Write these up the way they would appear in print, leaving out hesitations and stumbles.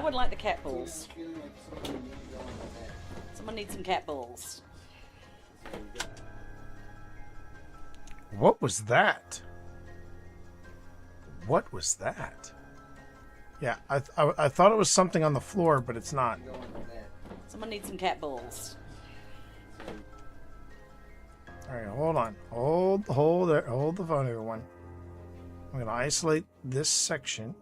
would like the cat balls. Someone needs some cat balls. What was that? What was that? Yeah, I thought it was something on the floor, but it's not. Someone needs some cat balls. All right, hold on. Hold the phone, everyone. I'm gonna isolate this section.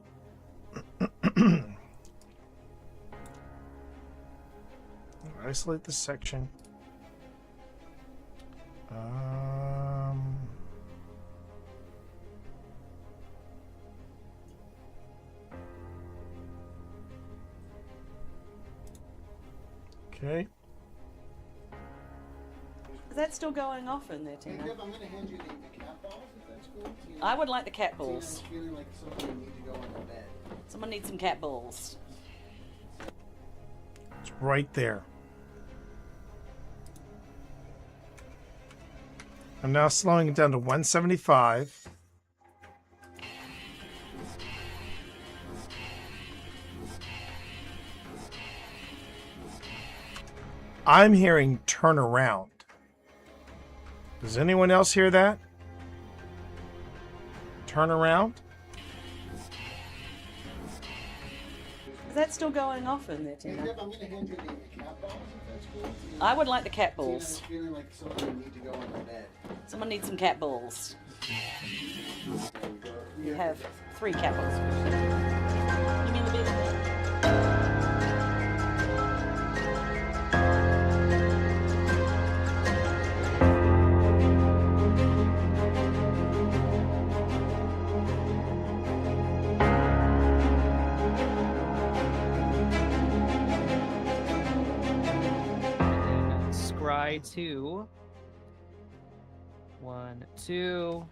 Isolate this section. Okay. Is that still going off in there, Tina? I'm going to hand you the cat balls, if that's cool. I would like the cat balls. I'm feeling like somebody needs to go on the bed. Someone needs some cat balls. It's right there. I'm now slowing it down to 175. I'm hearing turn around. Does anyone else hear that? Turn around? Is that still going off in there, Tina? I'm going to hand you the cat balls, if that's cool. I would like the cat balls. I'm feeling like somebody needs to go on the bed. Someone needs some cat balls. You have 3 cat balls. You mean the baby thing? Scry 2. 1, 2.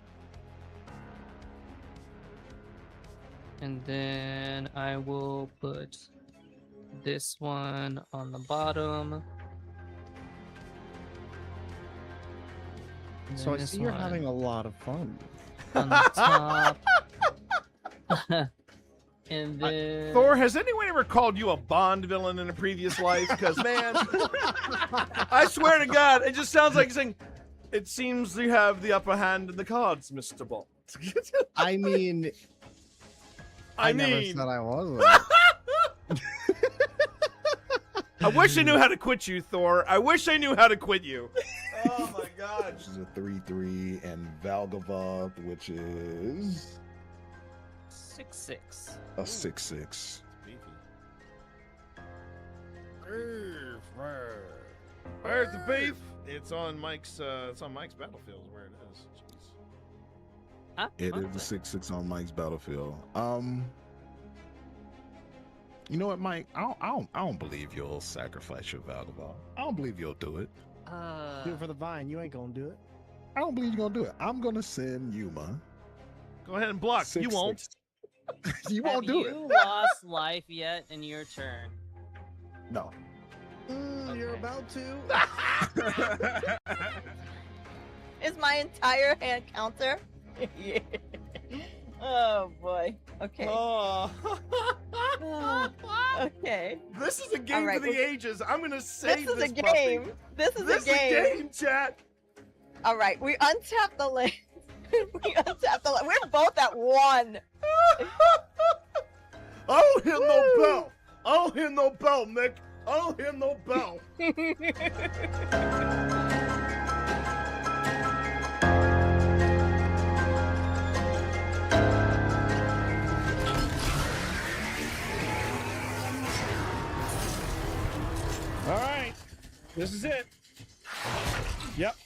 And then I will put this one on the bottom. And So then I this see you're one having a lot of fun. on the top. And then Thor, has anyone ever called you a Bond villain in a previous life? Because, man, I swear to God, it just sounds like saying, it seems you have the upper hand in the cards, Mr. Bond. I mean, I never mean, said I wasn't. I wish I knew how to quit you, Thor. I wish I knew how to quit you. Oh, my God. Which is a 3/3, and Valgavoth, which is 6/6. a 6/6. Where's the beef? It's on Mike's battlefield is where it is. Jeez. Huh? It What? is a 6/6 on Mike's battlefield. You know what, Mike? I don't believe you'll sacrifice your Valgavoth. I don't believe you'll do it. Do it for the vine. You ain't gonna do it. I don't believe you're gonna do it. I'm gonna send Yuma. Go ahead and block. You won't. You won't do Have it. you lost life yet in your turn? No. You're about to. Is my entire hand counter? Yeah. Oh boy. Okay. Oh. Okay. This is a game All right, for the ages. I'm gonna save This is a puppy. game. This is a game. chat. All right, we untap the land. We untap the land. We're both at 1. I don't hear no bell. I don't hear no bell, Nick. I don't hear no bell. All right. This is it. Yep.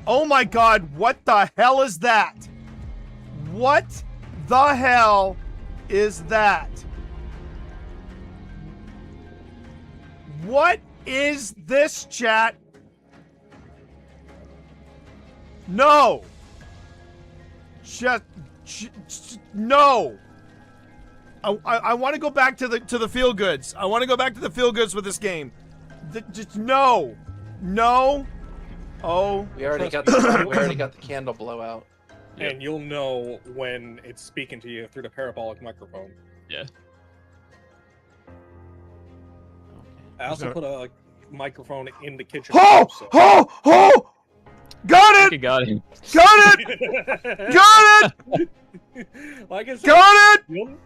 Oh my God, what the hell is that? What the hell is that? What is this, chat? No. No. I want to go back to the feel goods. I want to go back to the feel goods with this game. Just no. Oh. We already got the candle blowout. And you'll know when it's speaking to you through the parabolic microphone. Yeah. I also put a microphone in the kitchen. Got it! You got him. Got it! Got it! Like I said, Got it!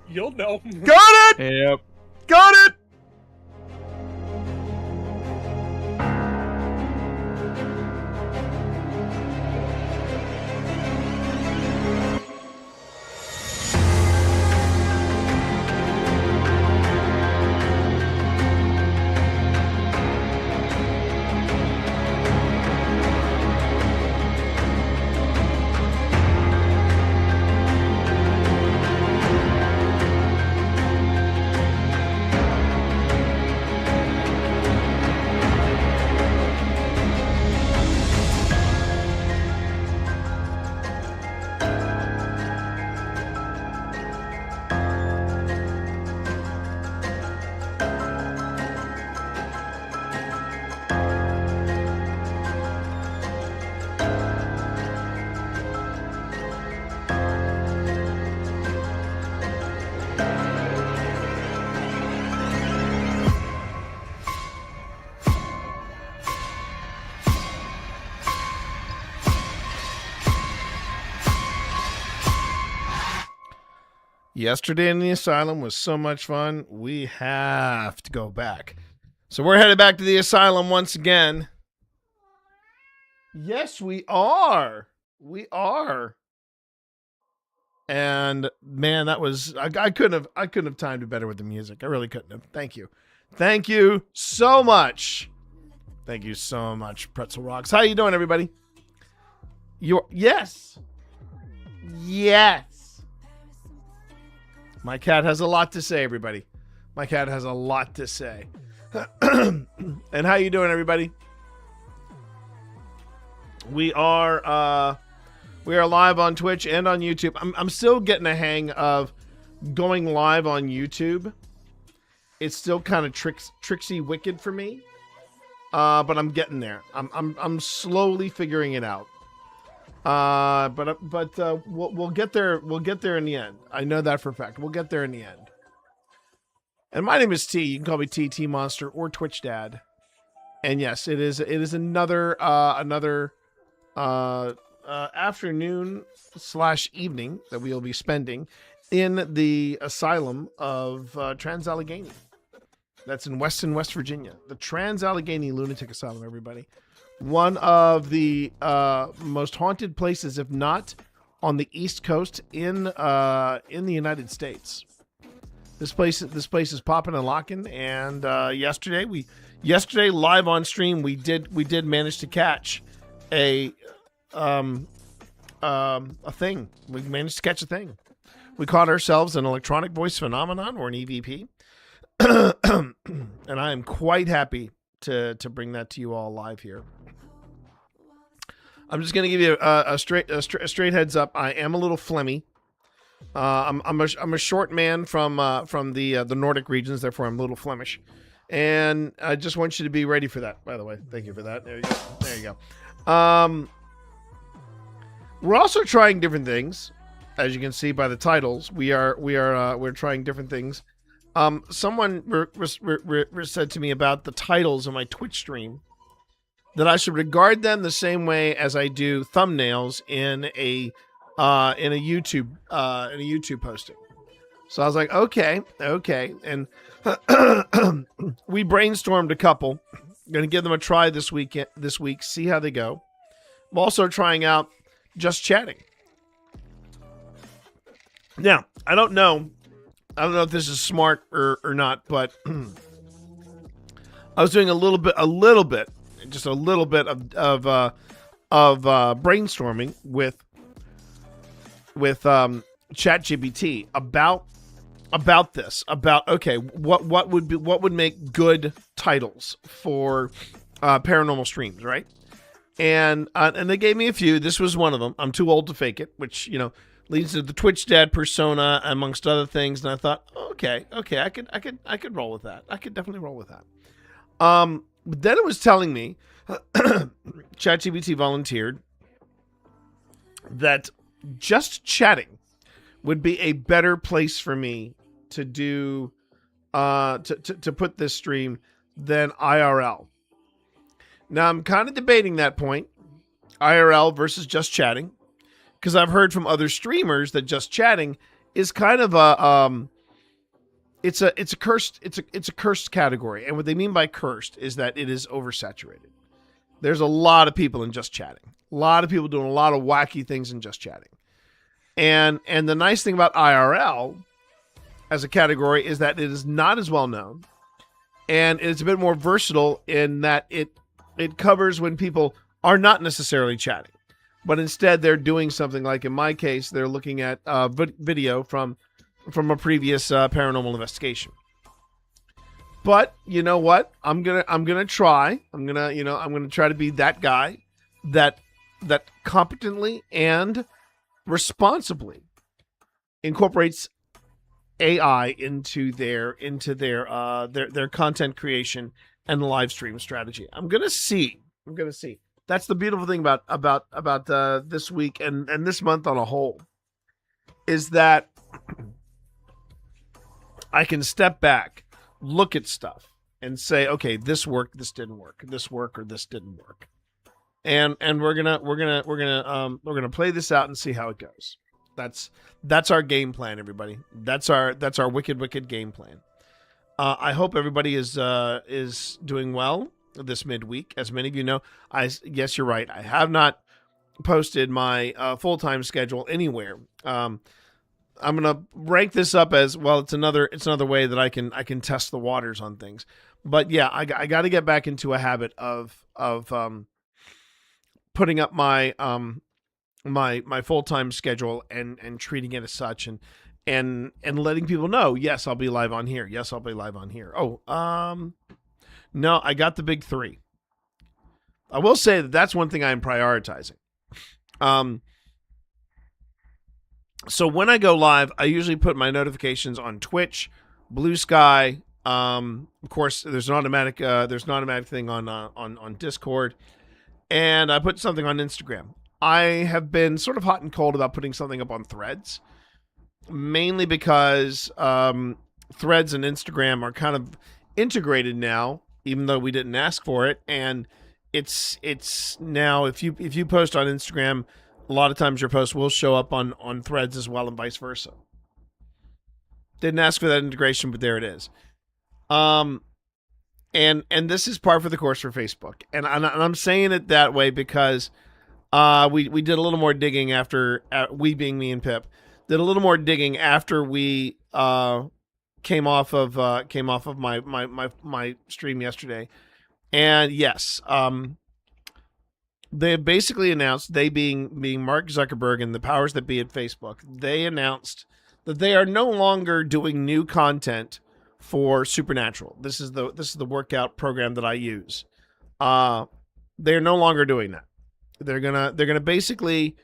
You'll know. Got it! Yep. Got it! Yesterday in the asylum was so much fun. We have to go back. So we're headed back to the asylum once again. Yes, we are. We are. And man, that was I couldn't have timed it better with the music. I really couldn't have. Thank you. Thank you so much. Thank you so much, Pretzel Rocks. How you doing, everybody? Yes. My cat has a lot to say, everybody. My cat has a lot to say. And how you doing, everybody? We are live on Twitch and on YouTube. I'm still getting a hang of going live on YouTube. It's still kind of tricksy wicked for me. But I'm getting there. I'm slowly figuring it out. But we'll get there. We'll get there in the end. I know that for a fact. We'll get there in the end. And my name is T. You can call me T Monster or Twitch Dad. And yes, it is another afternoon / evening that we will be spending in the asylum of Trans-Allegheny. That's in Weston, West Virginia. The Trans-Allegheny Lunatic Asylum, everybody. One of the most haunted places, if not on the East Coast in the United States. This place is popping and locking. And yesterday live on stream, we did manage to catch a thing. We managed to catch a thing. We caught ourselves an electronic voice phenomenon, or an EVP. And I am quite happy to bring that to you all live here. I'm just going to give you a straight heads up. I am a little phlegmy. I'm a short man from the Nordic regions, therefore I'm a little Flemish. And I just want you to be ready for that, by the way. Thank you for that. There you go. We're also trying different things. As you can see by the titles, we're trying different things. Someone said to me about the titles of my Twitch stream, that I should regard them the same way as I do thumbnails in a YouTube posting. So I was like, okay, and we brainstormed a couple. Going to give them a try this week. See how they go. I'm also trying out just chatting. Now, I don't know if this is smart or not, but I was doing a little bit of brainstorming with ChatGPT about this. About, okay, what would make good titles for paranormal streams, right? And they gave me a few. This was one of them. I'm too old to fake it, which, you know, leads to the Twitch dad persona amongst other things. And I thought, okay, I could roll with that. I could definitely roll with that. But then it was telling me, ChatGPT volunteered that just chatting would be a better place for me to do to put this stream than IRL. Now I'm kind of debating that point, IRL versus just chatting, because I've heard from other streamers that just chatting is kind of a it's a cursed category, and what they mean by cursed is that it is oversaturated. There's a lot of people in just chatting, a lot of people doing a lot of wacky things in just chatting, and the nice thing about IRL as a category is that it is not as well known, and it's a bit more versatile in that it covers when people are not necessarily chatting, but instead they're doing something like, in my case, they're looking at video from a previous paranormal investigation. But you know what? I'm gonna try. I'm gonna try to be that guy that competently and responsibly incorporates AI into their content creation and live stream strategy. I'm gonna see. That's the beautiful thing about this week and this month on a whole, is that I can step back, look at stuff, and say, okay, this worked, this didn't work, this worked or this didn't work, and we're gonna play this out and see how it goes. That's our game plan, everybody. That's our wicked game plan. I hope everybody is doing well this midweek. As many of you know, yes, you're right. I have not posted my full-time schedule anywhere. I'm gonna rank this up as well. It's another way that I can test the waters on things. But yeah, I got to get back into a habit of putting up my my full-time schedule and treating it as such, and letting people know, yes, I'll be live on here. Yes, I'll be live on here. No, I got the big three. I will say that that's one thing I'm prioritizing. So when I go live, I usually put my notifications on Twitch, Blue Sky. Of course, there's an automatic thing on Discord, and I put something on Instagram. I have been sort of hot and cold about putting something up on Threads, mainly because Threads and Instagram are kind of integrated now, even though we didn't ask for it. And it's now, if you post on Instagram, a lot of times your post will show up on Threads as well, and vice versa. Didn't ask for that integration, but there it is. And this is par for the course for Facebook, and I'm saying it that way because we did a little more digging after, we being me and Pip, did a little more digging after we came off of my stream yesterday, and yes, they have basically announced, they being Mark Zuckerberg and the powers that be at Facebook, they announced that they are no longer doing new content for Supernatural. This is the workout program that I use. They're no longer doing that. They're gonna basically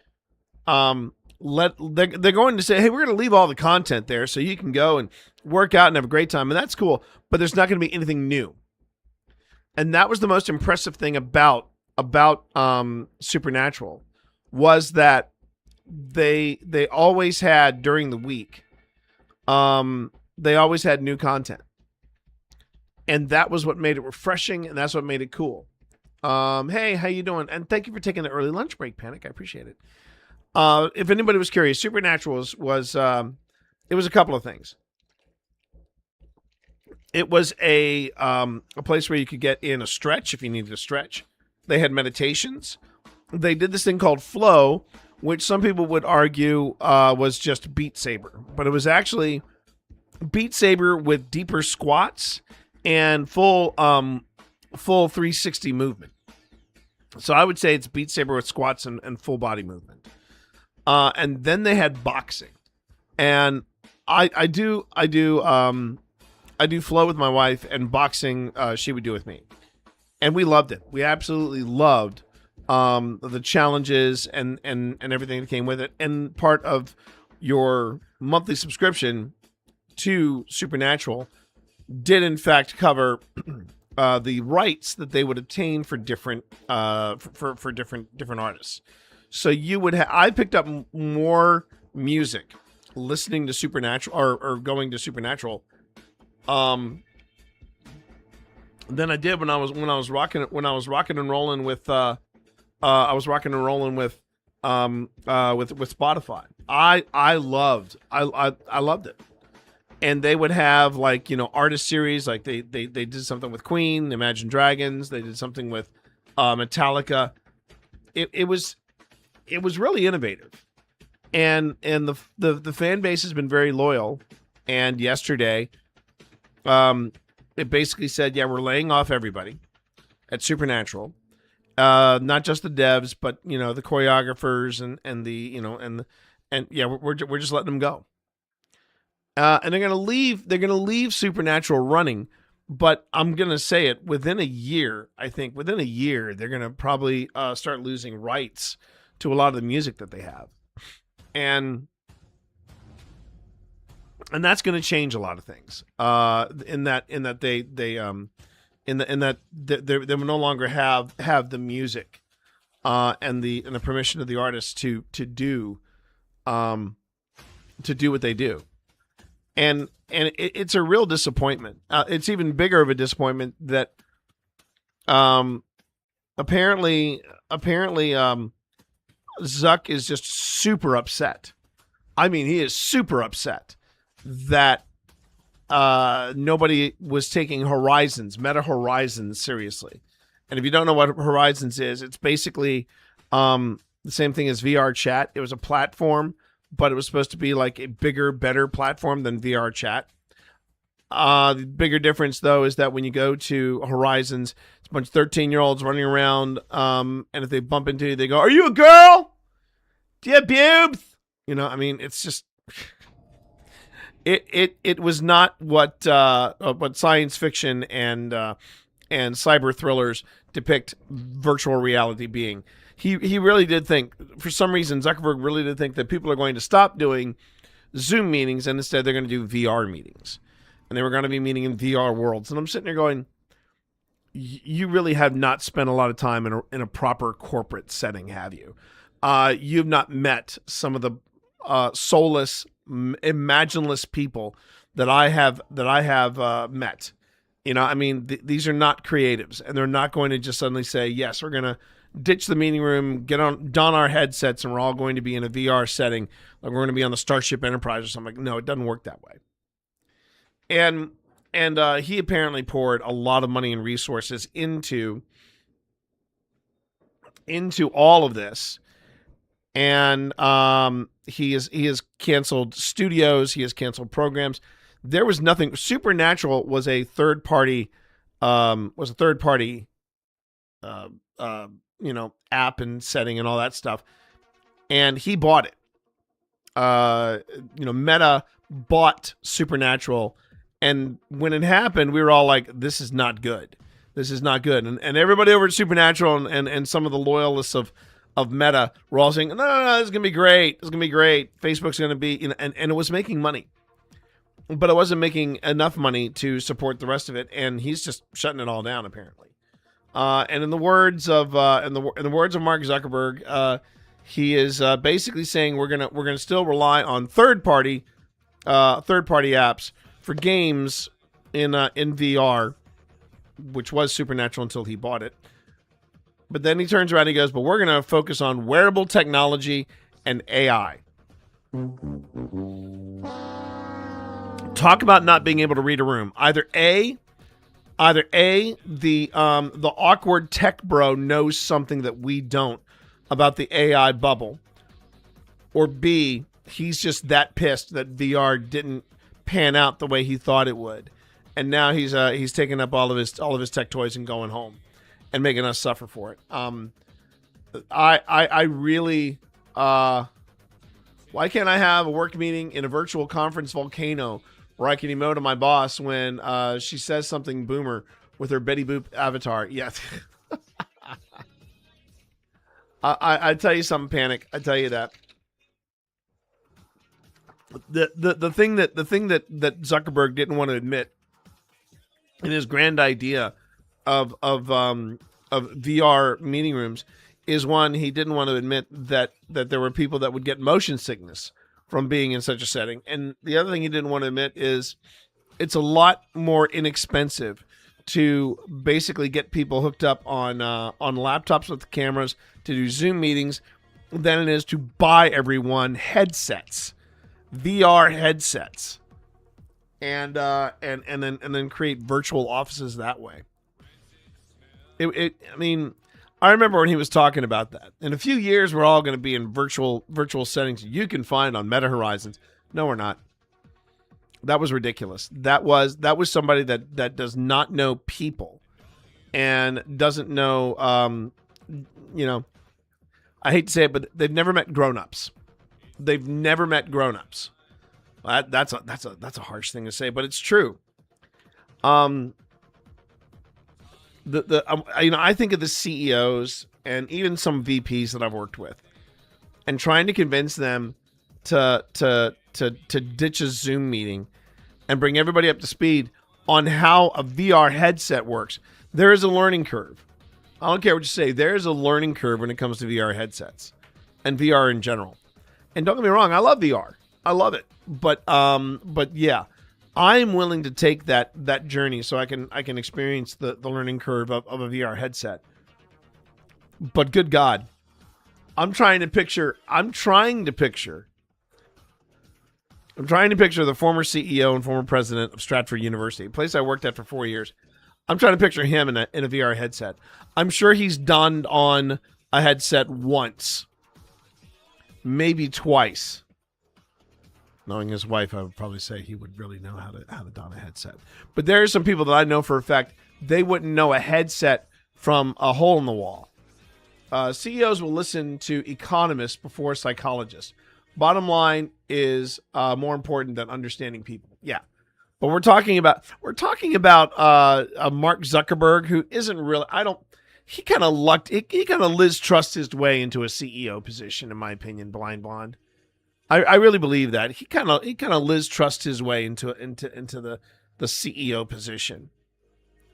they're going to say, hey, we're going to leave all the content there so you can go and work out and have a great time, and that's cool, but there's not going to be anything new. And that was the most impressive thing about Supernatural, was that they always had, during the week, they always had new content, and that was what made it refreshing, and that's what made it cool. Hey, how you doing? And thank you for taking the early lunch break, Panic. I appreciate it. If anybody was curious, Supernatural was it was a couple of things. It was a place where you could get in a stretch if you needed a stretch. They had meditations. They did this thing called Flow, which some people would argue was just Beat Saber, but it was actually Beat Saber with deeper squats and full 360 movement. So I would say it's Beat Saber with squats and full body movement. And then they had boxing, and I do flow with my wife, and boxing she would do with me, and we loved it. We absolutely loved the challenges and everything that came with it. And part of your monthly subscription to Supernatural did in fact cover the rights that they would obtain for different for different artists. So you would I picked up more music listening to Supernatural or going to Supernatural than I did when I was rocking and rolling with with Spotify. I loved it. And they would have like, artist series, like they did something with Queen, Imagine Dragons, they did something with Metallica. It was really innovative. And the fan base has been very loyal. And yesterday, it basically said, yeah, we're laying off everybody at Supernatural. Not just the devs, but the choreographers and the we're just letting them go. And they're gonna leave Supernatural running, but I'm gonna say it within a year. I think within a year they're gonna probably start losing rights to a lot of the music that they have, and that's gonna change a lot of things. In that they will no longer have the music, and the permission of the artists to do what they do. And it's a real disappointment. It's even bigger of a disappointment that apparently Zuck is just super upset. I mean, he is super upset that nobody was taking Meta Horizons seriously. And if you don't know what Horizons is, it's basically the same thing as VR chat. It was a platform, but it was supposed to be like a bigger, better platform than VR chat. The bigger difference, though, is that when you go to Horizons, it's a bunch of 13-year-olds running around, and if they bump into you, they go, "Are you a girl? Do you have pubes?" It's just it was not what science fiction and cyber thrillers depict virtual reality being. He really did think, for some reason, Zuckerberg really did think that people are going to stop doing Zoom meetings and instead they're going to do VR meetings. And they were going to be meeting in VR worlds. And I'm sitting there going, you really have not spent a lot of time in a proper corporate setting, have you? You've not met some of the soulless, imagineless people that I have met. These are not creatives, and they're not going to just suddenly say, yes, we're going to ditch the meeting room, don our headsets, and we're all going to be in a VR setting. Like we're going to be on the Starship Enterprise or something. Like, no, it doesn't work that way. And he apparently poured a lot of money and resources into all of this. And he has canceled studios. He has canceled programs. There was nothing. Supernatural was a third party. App and setting and all that stuff. And he bought it. Meta bought Supernatural. And when it happened, we were all like, this is not good. This is not good. And everybody over at Supernatural and some of the loyalists of Meta were all saying, no, this is going to be great. This is going to be great. Facebook's going to be, and it was making money. But it wasn't making enough money to support the rest of it. And he's just shutting it all down, apparently. And in the words of Mark Zuckerberg, he is basically saying we're gonna still rely on third party apps for games in VR, which was Supernatural until he bought it. But then he turns around and he goes, but we're gonna focus on wearable technology and AI. Talk about not being able to read a room. Either A, the awkward tech bro knows something that we don't about the AI bubble, or B, he's just that pissed that VR didn't pan out the way he thought it would, and now he's taking up all of his tech toys and going home, and making us suffer for it. I really why can't I have a work meeting in a virtual conference volcano Or I can emote to my boss when she says something boomer with her Betty Boop avatar. Yes. I tell you something, Panic. I tell you that. The thing that Zuckerberg didn't want to admit in his grand idea of VR meeting rooms is, one, he didn't want to admit that there were people that would get motion sickness from being in such a setting. And the other thing he didn't want to admit is it's a lot more inexpensive to basically get people hooked up on laptops with cameras to do Zoom meetings than it is to buy everyone headsets, VR headsets, and then create virtual offices that way. I mean, I remember when he was talking about that. In a few years, we're all going to be in virtual settings you can find on Meta Horizons. No, we're not. That was ridiculous. That was somebody that does not know people and doesn't know, I hate to say it, but they've never met grown-ups. They've never met grown-ups. That's a harsh thing to say, but it's true. I think of the CEOs and even some VPs that I've worked with, and trying to convince them to ditch a Zoom meeting and bring everybody up to speed on how a VR headset works. There is a learning curve. I don't care what you say. There is a learning curve when it comes to VR headsets and VR in general. And don't get me wrong, I love VR. I love it. But yeah, I'm willing to take that journey so I can experience the learning curve of a VR headset. But good God, I'm trying to picture the former CEO and former president of Stratford University, a place I worked at for 4 years. I'm trying to picture him in a VR headset. I'm sure he's donned on a headset once, maybe twice. Knowing his wife, I would probably say he would really know how to don a headset. But there are some people that I know for a fact they wouldn't know a headset from a hole in the wall. CEOs will listen to economists before psychologists. Bottom line is more important than understanding people. Yeah, but we're talking about Mark Zuckerberg, who isn't really. He kind of Liz Trussed his way into a CEO position, in my opinion. Blind blonde. I really believe that he kind of Liz Trussed his way into the CEO position.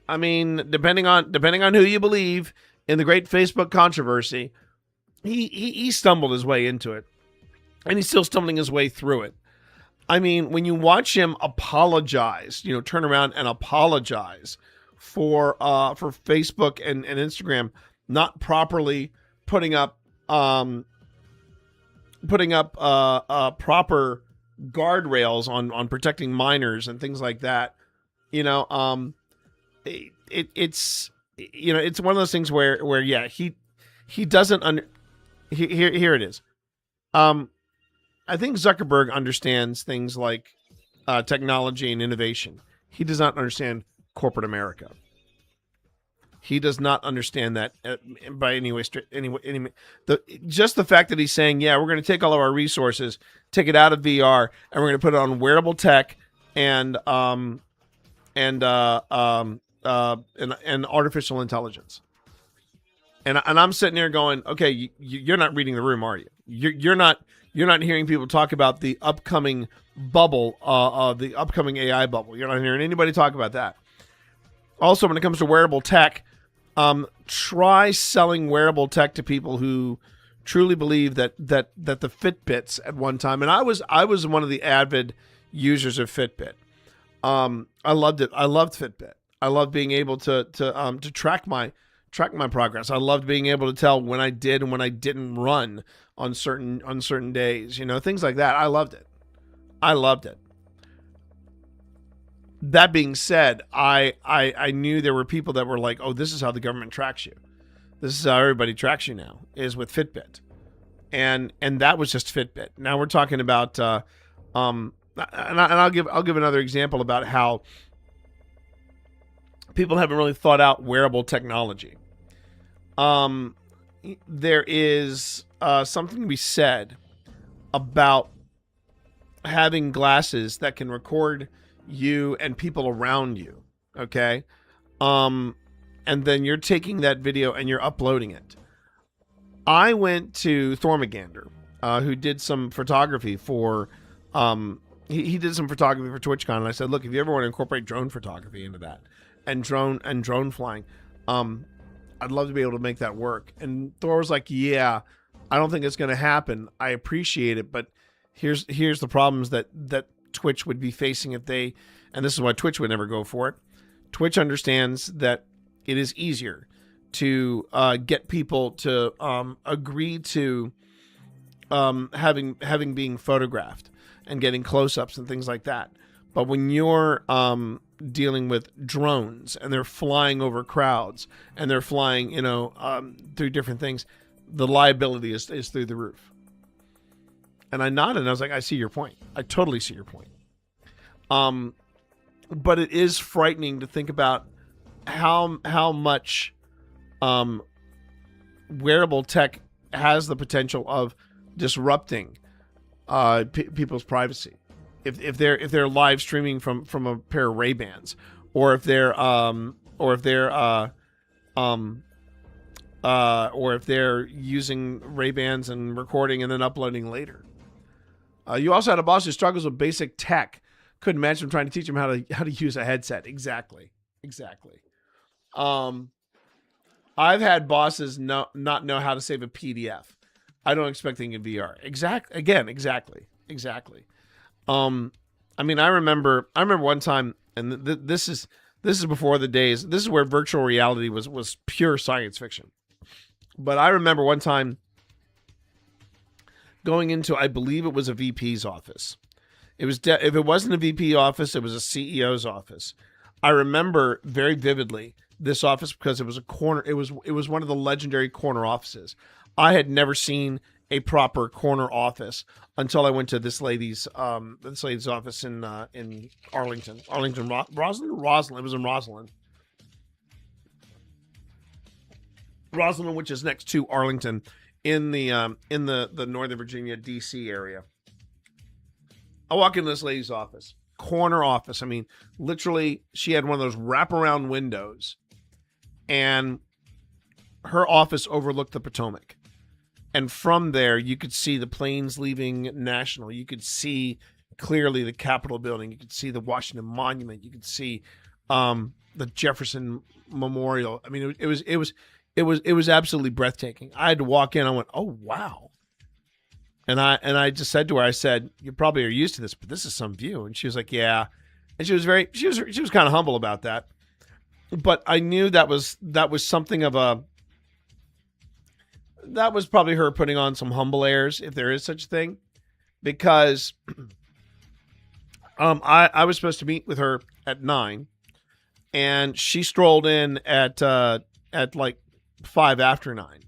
I mean, depending on who you believe in the great Facebook controversy, he stumbled his way into it. And he's still stumbling his way through it. I mean, when you watch him apologize, turn around and apologize for Facebook and Instagram not properly putting up proper guardrails on protecting minors and things like that. It's one of those things where yeah, he doesn't here it is. I think Zuckerberg understands things like technology and innovation. He does not understand corporate America. He does not understand that by any way. Just the fact that he's saying, "Yeah, we're going to take all of our resources, take it out of VR, and we're going to put it on wearable tech and artificial intelligence." And I'm sitting there going, "Okay, you're not reading the room, are you? You're not hearing people talk about the upcoming bubble, the upcoming AI bubble. You're not hearing anybody talk about that." Also, when it comes to wearable tech, try selling wearable tech to people who truly believe that the Fitbits at one time, and I was one of the avid users of Fitbit. I loved it. I loved Fitbit. I loved being able to track my progress. I loved being able to tell when I did and when I didn't run on certain days, things like that. I loved it. That being said, I knew there were people that were like, "Oh, this is how the government tracks you. This is how everybody tracks you now, is with Fitbit." And that was just Fitbit. Now we're talking about and I'll give another example about how people haven't really thought out wearable technology. There is something to be said about having glasses that can record you and people around you, okay? And then you're taking that video and you're uploading it. I went to Thormagander, who did some photography for, he did some photography for TwitchCon, and I said, look, if you ever want to incorporate drone photography into that, and drone flying, I'd love to be able to make that work. And Thor was like, yeah, I don't think it's going to happen. I appreciate it, but here's the problems that Twitch would be facing if they, and this is why Twitch would never go for it. Twitch understands that it is easier to get people to agree to having being photographed and getting close-ups and things like that. But when you're dealing with drones and they're flying over crowds and they're flying, through different things, the liability is through the roof. And I nodded and I was like, I see your point. I totally see your point. But it is frightening to think about how much wearable tech has the potential of disrupting people's privacy. If they're live streaming from a pair of Ray-Bans, or if they're using Ray-Bans and recording and then uploading later. You also had a boss who struggles with basic tech. Couldn't imagine trying to teach him how to use a headset. Exactly. I've had bosses not know how to save a PDF. I don't expect anything in VR. Exactly. I mean, I remember one time, and this is before the days. This is where virtual reality was pure science fiction. But I remember one time going into, I believe it was a VP's office. It was if it wasn't a VP office, it was a CEO's office. I remember very vividly this office because it was a corner. It was one of the legendary corner offices. I had never seen a proper corner office until I went to this lady's office in Arlington, Roslyn. It was in Roslyn, which is next to Arlington, in the Northern Virginia DC area. I walk into this lady's office, corner office. I mean, literally, she had one of those wraparound windows, and her office overlooked the Potomac. And from there, you could see the planes leaving National. You could see clearly the Capitol building. You could see the Washington Monument. You could see the Jefferson Memorial. I mean, it was absolutely breathtaking. I had to walk in. I went, "Oh wow!" And I just said to her, I said, "You probably are used to this, but this is some view." And she was like, "Yeah." And she was kind of humble about that. But I knew that was something of a. That was probably her putting on some humble airs, if there is such a thing, because I was supposed to meet with her at 9, and she strolled in at like 5 after 9,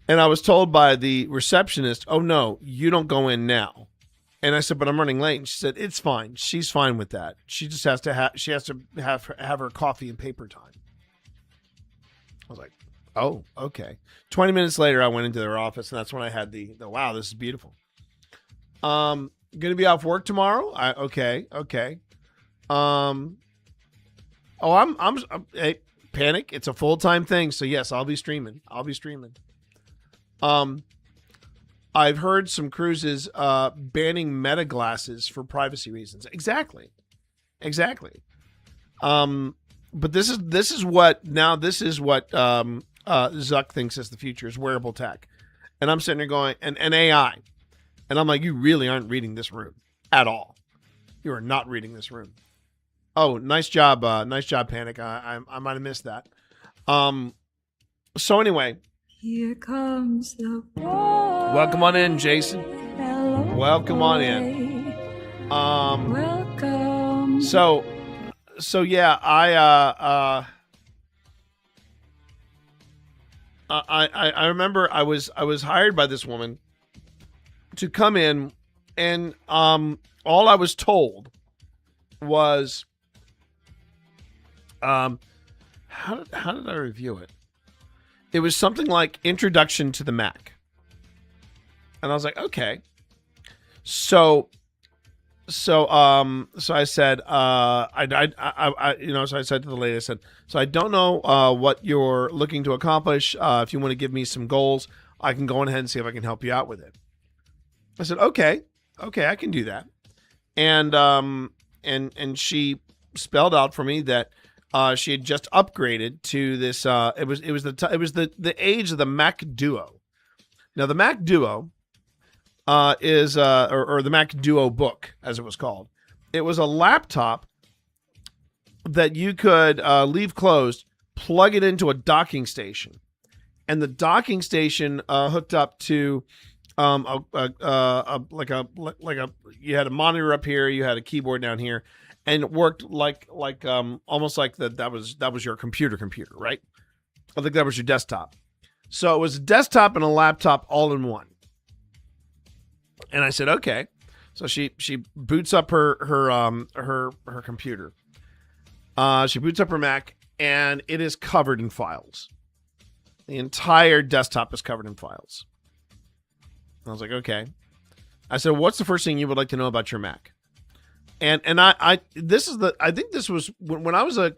and I was told by the receptionist, "Oh no, you don't go in now." And I said, "But I'm running late." And she said, "It's fine. She's fine with that. She just has to have her coffee and paper time." I was like, "Oh, okay." 20 minutes later, I went into their office, and that's when I had the wow, this is beautiful. Gonna be off work tomorrow? Okay. I'm hey, panic. It's a full-time thing, so yes, I'll be streaming. I've heard some cruises banning meta glasses for privacy reasons. Exactly. But this is what Zuck thinks is the future, is wearable tech. And I'm sitting there going, and AI. And I'm like, you really aren't reading this room at all. You are not reading this room. Oh, nice job, Panic. I might have missed that. So anyway. Here comes the boy. Welcome on in, Jason. Hello, welcome on in. Welcome. So yeah, I remember I was hired by this woman to come in, and all I was told was how did I review it? It was something like Introduction to the Mac. And I was like, okay. So so I said, so I said to the lady, I said, so I don't know what you're looking to accomplish. If you want to give me some goals, I can go ahead and see if I can help you out with it. I said, okay, I can do that. And she spelled out for me that she had just upgraded to this. It was the age of the Mac Duo. Now the Mac Duo is the Mac Duo book, as it was called. It was a laptop that you could leave closed, plug it into a docking station, and the docking station hooked up to you had a monitor up here, you had a keyboard down here, and it worked like almost like that was your computer, right? I think that was your desktop. So it was a desktop and a laptop all in one. And I said, okay. So she boots up her computer. She boots up her Mac, and it is covered in files. The entire desktop is covered in files. I was like, okay. I said, what's the first thing you would like to know about your Mac? And I think this was when I was a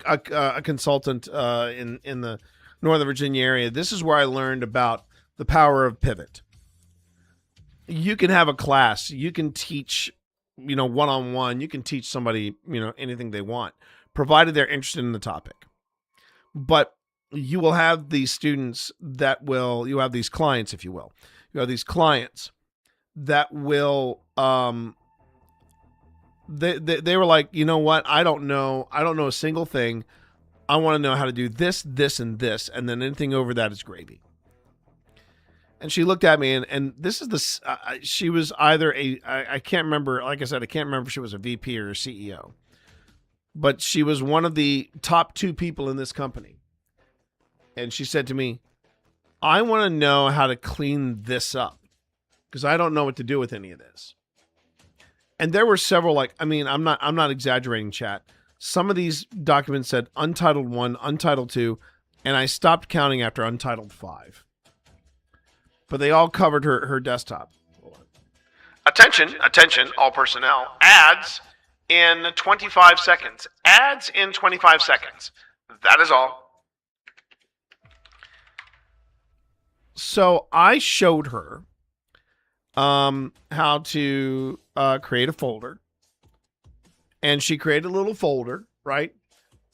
consultant in the Northern Virginia area. This is where I learned about the power of pivot. You can have a class, you can teach, one-on-one, you can teach somebody, anything they want, provided they're interested in the topic. But you will have these students you have these clients, if you will. You have these clients that will, they were like, you know what? I don't know a single thing. I want to know how to do this, this, and this. And then anything over that is gravy. And she looked at me, and this is she was either I can't remember, like I said, I can't remember if she was a VP or a CEO, but she was one of the top 2 people in this company. And she said to me, I want to know how to clean this up because I don't know what to do with any of this. And there were several, I'm not exaggerating, chat. Some of these documents said Untitled 1, Untitled 2, and I stopped counting after Untitled 5. But they all covered her desktop. Attention, all personnel. Ads in 25 seconds. Ads in 25 seconds. That is all. So I showed her how to create a folder. And she created a little folder, right?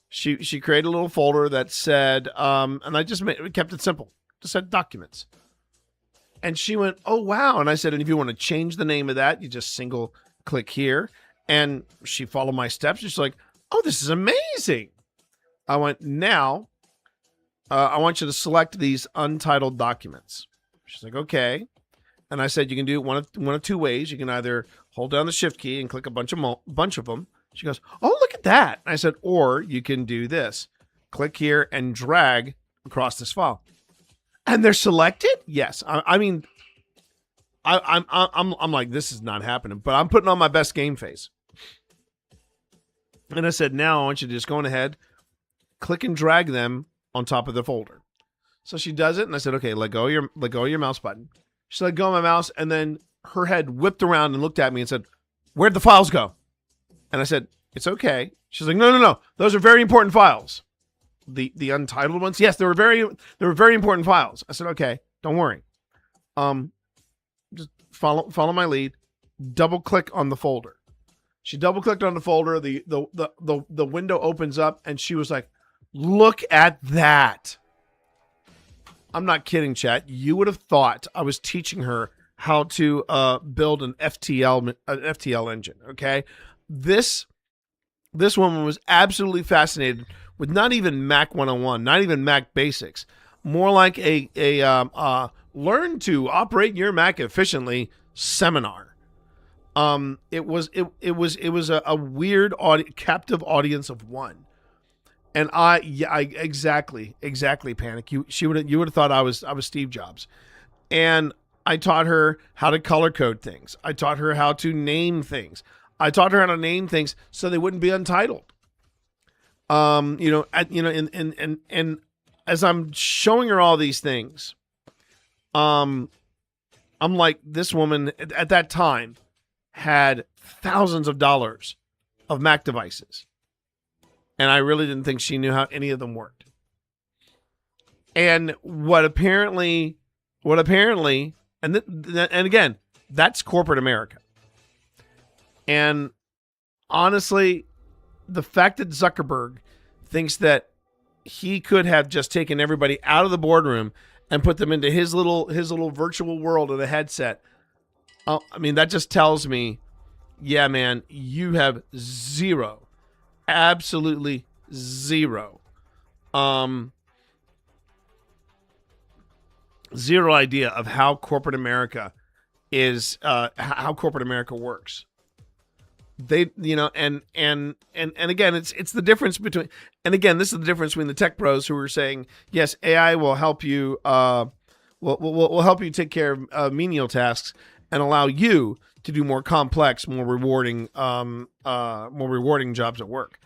She created a little folder that said, and I just kept it simple. Just said documents. And she went, oh, wow. And I said, and if you want to change the name of that, you just single click here. And she followed my steps. She's like, oh, this is amazing. I went, now, I want you to select these untitled documents. She's like, okay. And I said, you can do it one of 2 ways. You can either hold down the shift key and click a bunch of them. She goes, oh, look at that. And I said, or you can do this. Click here and drag across this file. And they're selected? Yes. I'm like, this is not happening, but I'm putting on my best game face. And I said, now I want you to just go ahead, click and drag them on top of the folder. So she does it, and I said, okay, let go of your mouse button. She let go of my mouse, and then her head whipped around and looked at me and said, where'd the files go? And I said, it's okay. She's like, no. Those are very important files. The untitled ones? Yes, they were very important files. I said, okay, don't worry. Just follow my lead. Double click on the folder. She double clicked on the folder. The window opens up, and she was like, look at that. I'm not kidding, chat. You would have thought I was teaching her how to build an FTL engine. Okay, this woman was absolutely fascinated with not even Mac 101, not even Mac Basics, more like a learn to operate your Mac efficiently seminar. It was a weird captive audience of one. And I exactly Panic. You would have thought I was Steve Jobs. And I taught her how to color code things. I taught her how to name things. I taught her how to name things so they wouldn't be untitled. And as I'm showing her all these things, I'm like, this woman at that time had thousands of dollars of Mac devices. And I really didn't think she knew how any of them worked. And what apparently, and again, that's corporate America. And honestly, the fact that Zuckerberg thinks that he could have just taken everybody out of the boardroom and put them into his little virtual world of a headset, I mean, that just tells me, yeah, man, you have zero, absolutely zero, zero idea of how corporate America is, how corporate America works. They, you know, and again, it's the difference between, and again, this is the difference between the tech pros who are saying, yes, AI will help you, will help you take care of menial tasks and allow you to do more complex, more rewarding jobs at work.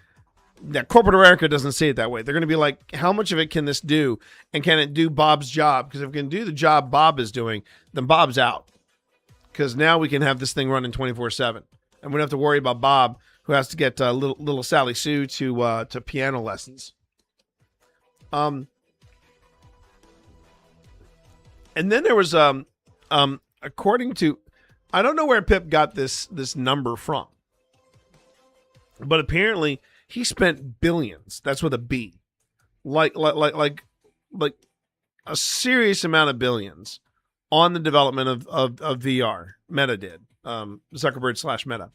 That corporate America doesn't see it that way. They're going to be like, how much of it can this do? And can it do Bob's job? Because if it can do the job Bob is doing, then Bob's out. Because now we can have this thing running 24/7. And we don't have to worry about Bob, who has to get little Sally Sue to piano lessons. And then there was according to, I don't know where Pip got this number from, but apparently he spent billions. That's with a B, like a serious amount of billions on the development of VR. Meta did. Zuckerberg / Meta.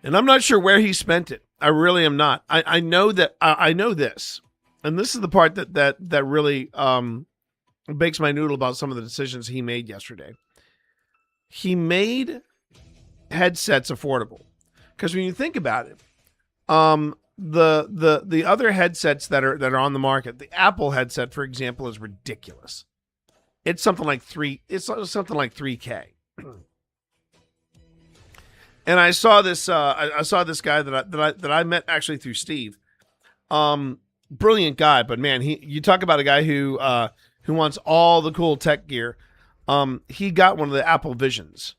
And I'm not sure where he spent it. I really am not. I know that I know this, and this is the part that really bakes my noodle about some of the decisions he made yesterday. He made headsets affordable, because when you think about it, the other headsets that are on the market, the Apple headset, for example, is ridiculous. It's something like $3K. And I saw this. I saw this guy that I met actually through Steve. Brilliant guy, but man, you talk about a guy who wants all the cool tech gear. He got one of the Apple Visions,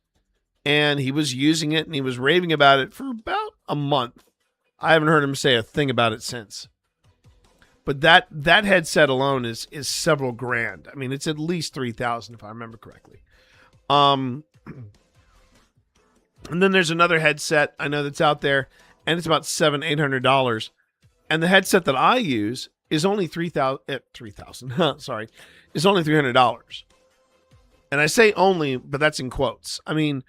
and he was using it, and he was raving about it for about a month. I haven't heard him say a thing about it since. But that headset alone is several grand. I mean, it's at least $3,000 if I remember correctly. And then there's another headset I know that's out there, and it's about $700-800. And the headset that I use is only $3,000. Sorry, is only $300. And I say only, but that's in quotes. I mean,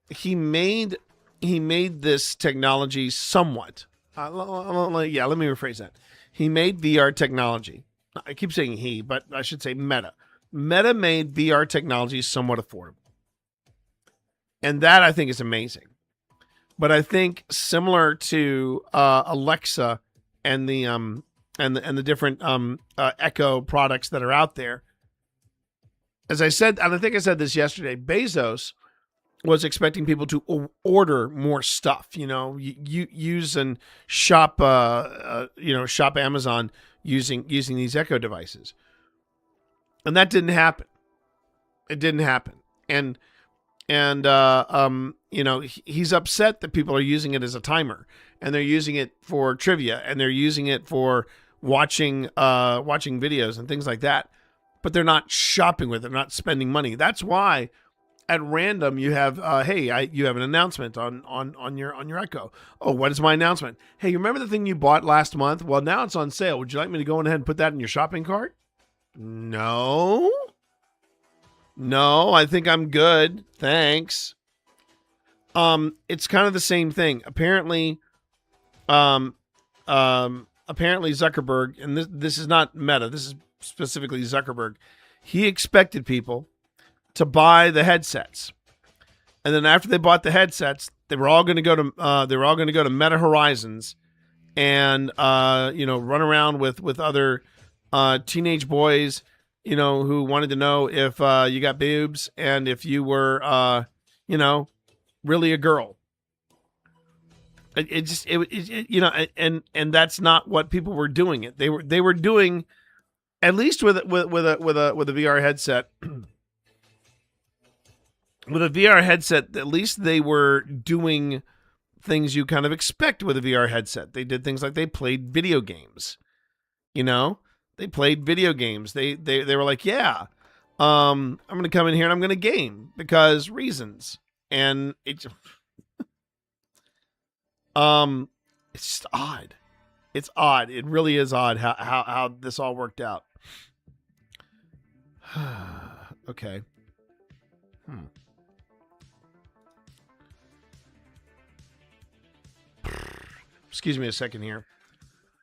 he made this technology somewhat. Let me rephrase that. He made VR technology. I keep saying he, but I should say Meta. Meta made VR technology somewhat affordable. And that, I think, is amazing. But I think similar to Alexa and the different Echo products that are out there, as I said, and I think I said this yesterday, Bezos was expecting people to order more stuff. You know, you use and shop, shop Amazon using these Echo devices, and that didn't happen. It didn't happen, and he's upset that people are using it as a timer, and they're using it for trivia, and they're using it for watching videos and things like that. But they're not shopping with it, they're not spending money. That's why at random you have, you have an announcement on your Echo. Oh, what is my announcement? Hey, you remember the thing you bought last month? Well, now it's on sale. Would you like me to go ahead and put that in your shopping cart? No, I think I'm good. Thanks. It's kind of the same thing. Apparently Zuckerberg, and this is not Meta, this is specifically Zuckerberg. He expected people to buy the headsets, and then after they bought the headsets, they were all going to go to Meta Horizons and run around with other teenage boys, who wanted to know if you got boobs and if you were really a girl. And that's not what people were doing. They were doing, at least with a VR headset. with a VR headset, at least they were doing things you kind of expect with a VR headset. They did things like they played video games. You know, they played video games. They were like, yeah, I'm going to come in here and I'm going to game because reasons. And it's just odd. It's odd. It really is odd how this all worked out. Okay. Excuse me a second here.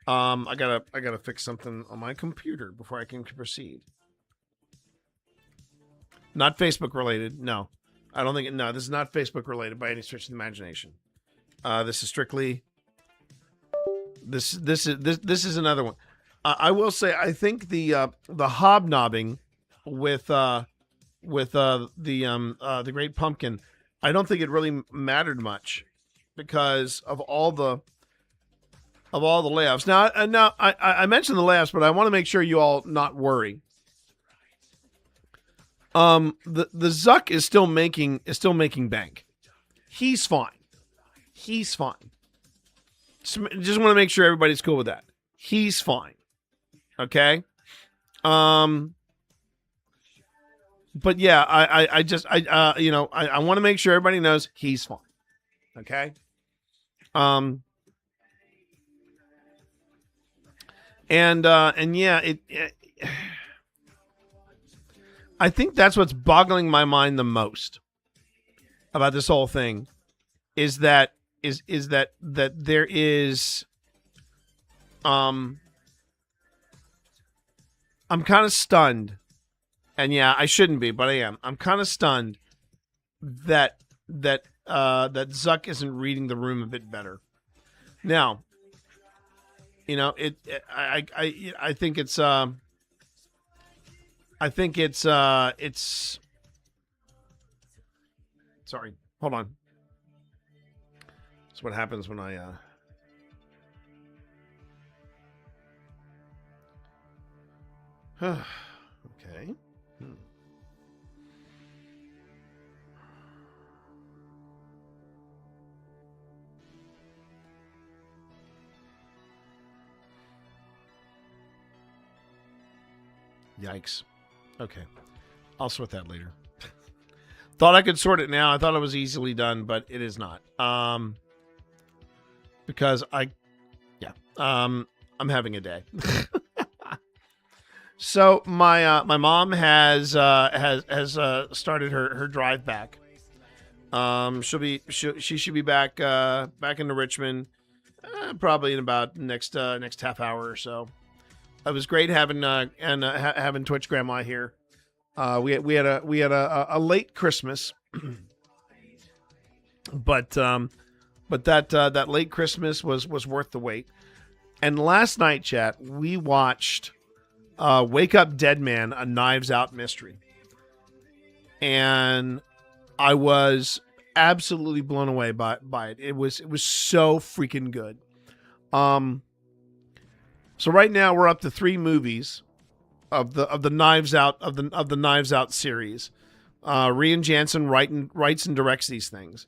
I gotta fix something on my computer before I can proceed. Not Facebook related. No, I don't think. No, this is not Facebook related by any stretch of the imagination. This is strictly. This is another one. I will say I think the hobnobbing with the Great Pumpkin. I don't think it really mattered much because of all the layoffs. Now I mentioned the layoffs, but I want to make sure you all not worry. The Zuck is still making bank. He's fine. Just want to make sure everybody's cool with that. He's fine. Okay. But yeah, I want to make sure everybody knows he's fine. Okay. And yeah, I think that's what's boggling my mind the most about this whole thing is that there is I'm kind of stunned, and yeah, I shouldn't be, but I am. I'm kind of stunned that Zuck isn't reading the room a bit better. Now, you know, I think it's sorry, hold on. That's what happens when I okay. Yikes. Okay. I'll sort that later. Thought I could sort it now. I thought it was easily done, but it is not. Because I'm having a day. So my mom has started her drive back. She should be back into Richmond probably in about next half hour or so. It was great having having Twitch Grandma here. We had a late Christmas, but that late Christmas was worth the wait. And last night, chat, we watched Wake Up Dead Man, a Knives Out mystery, and I was absolutely blown away by it. It was so freaking good. So right now we're up to 3 movies of the Knives Out of the Knives Out series. Rian Johnson writes and directs these things.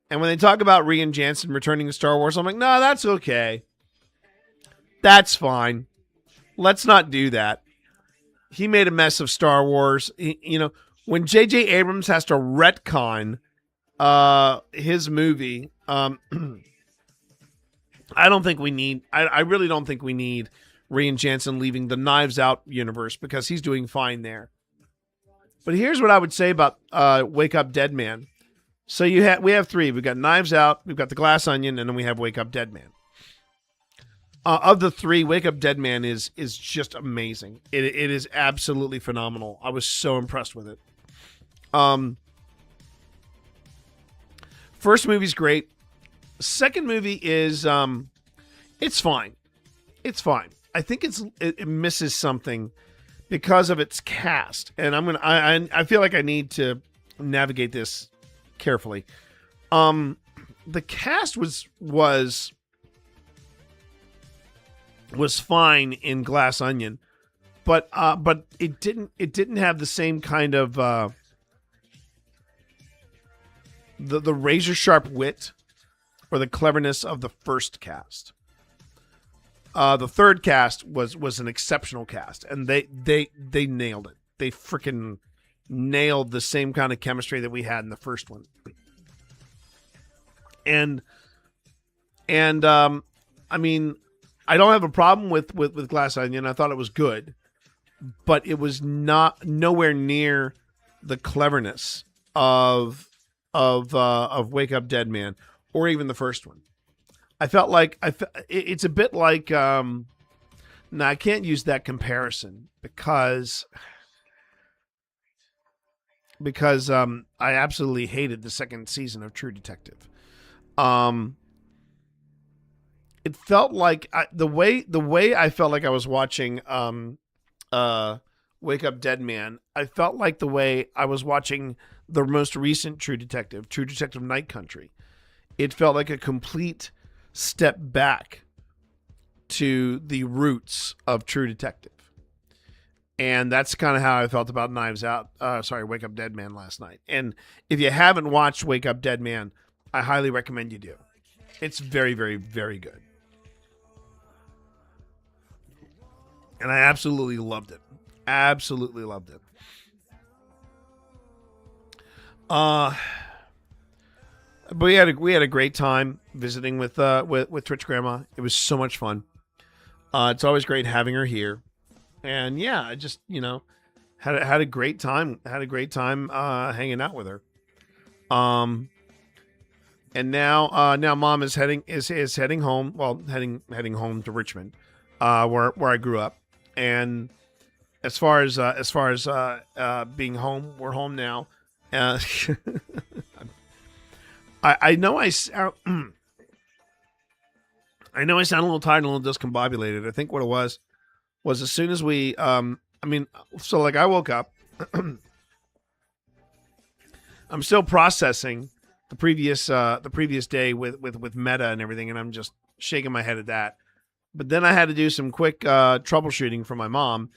And when they talk about Rian Johnson returning to Star Wars, I'm like, no, that's okay. That's fine. Let's not do that. He made a mess of Star Wars. When J.J. Abrams has to retcon his movie, I really don't think we need Rian Johnson leaving the Knives Out universe because he's doing fine there. But here's what I would say about Wake Up Dead Man. So we have 3. We've got Knives Out, we've got The Glass Onion, and then we have Wake Up Dead Man. Of the 3, Wake Up Dead Man is just amazing. It is absolutely phenomenal. I was so impressed with it. First movie's great. Second movie is it's fine. It's fine. I think it misses something because of its cast, and I feel like I need to navigate this carefully. The cast was fine in Glass Onion, but it didn't have the same kind of the razor sharp wit or the cleverness of the first cast. The third cast was an exceptional cast, and they nailed it. They freaking nailed the same kind of chemistry that we had in the first one. And I mean, I don't have a problem with Glass Onion. I thought it was good, but it was nowhere near the cleverness of Wake Up Dead Man or even the first one. I felt like it's a bit like now I can't use that comparison because I absolutely hated the second season of True Detective. It felt like the way I felt like I was watching Wake Up Dead Man. I felt like the way I was watching the most recent True Detective Night Country. It felt like a complete step back to the roots of True Detective. And that's kind of how I felt about Wake Up Dead Man last night. And if you haven't watched Wake Up Dead Man, I highly recommend you do. It's very, very, very good. And I absolutely loved it. Absolutely loved it. But we had a great time visiting with Twitch Grandma. It was so much fun. It's always great having her here, and yeah, I just had a great time. Had a great time hanging out with her. And now Mom is heading home. Well, heading home to Richmond, where I grew up. And as far as being home, we're home now. I know I sound a little tired and a little discombobulated. I think what it was as soon as we I woke up. I'm still processing the previous day with Meta and everything, and I'm just shaking my head at that. But then I had to do some quick troubleshooting for my mom.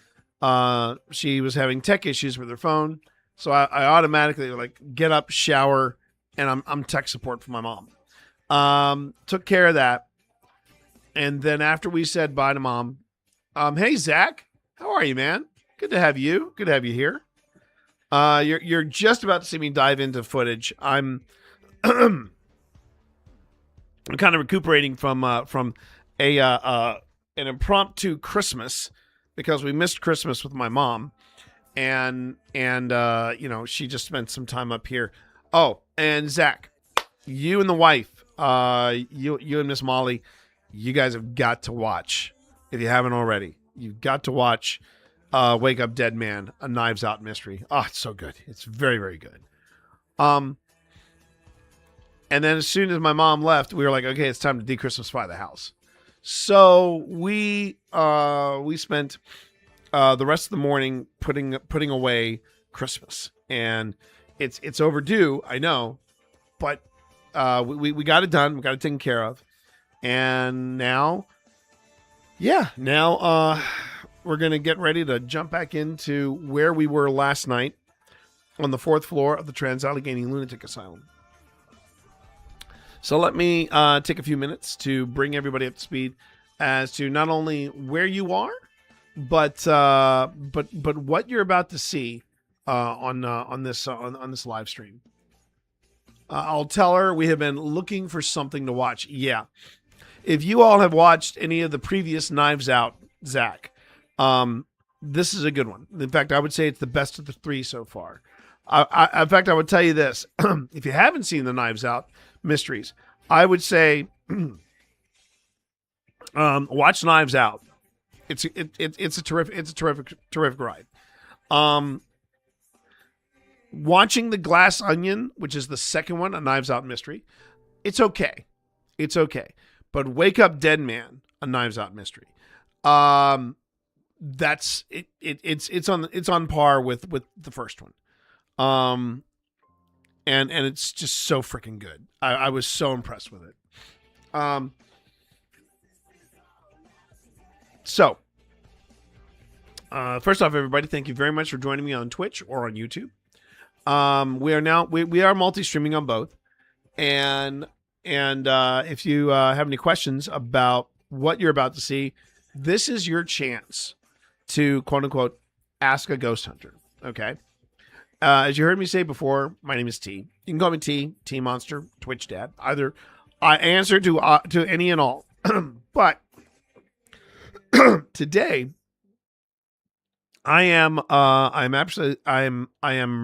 She was having tech issues with her phone, so I automatically get up, shower, and I'm tech support for my mom. Took care of that, and then after we said bye to Mom, hey Zach, how are you, man? Good to have you. Good to have you here. You're just about to see me dive into footage. I'm I'm kind of recuperating from an impromptu Christmas because we missed Christmas with my mom, and she just spent some time up here. Oh, and Zach, you and the wife, you and Miss Molly, you guys have got to watch, if you haven't already. You've got to watch Wake Up Dead Man, a Knives Out mystery. Oh, it's so good. It's very, very good. And then as soon as my mom left, we were like, okay, it's time to de-Christmasify the house. So we spent the rest of the morning putting away Christmas, and it's overdue, I know, but we got it done, we got it taken care of, and now we're gonna get ready to jump back into where we were last night on the 4th floor of the Trans-Allegheny Lunatic Asylum. So let me take a few minutes to bring everybody up to speed as to not only where you are, but what you're about to see on this live stream. I'll tell her we have been looking for something to watch. Yeah, if you all have watched any of the previous Knives Out, Zach, this is a good one. In fact, I would say it's the best of the 3 so far. In fact, I would tell you this: if you haven't seen the Knives Out mysteries, I would say watch Knives Out. It's a terrific ride. Watching The Glass Onion, which is the second one, a Knives Out mystery, it's okay. But Wake Up Dead Man, a Knives Out mystery, that's it. It's on par with the first one. And it's just so freaking good. I was so impressed with it. So, first off, everybody, thank you very much for joining me on Twitch or on YouTube. We are multi-streaming on both. And if you have any questions about what you're about to see, this is your chance to quote unquote ask a ghost hunter. Okay. As you heard me say before, my name is T. You can call me T Monster, Twitch Dad. Either I answer to any and all. But today I am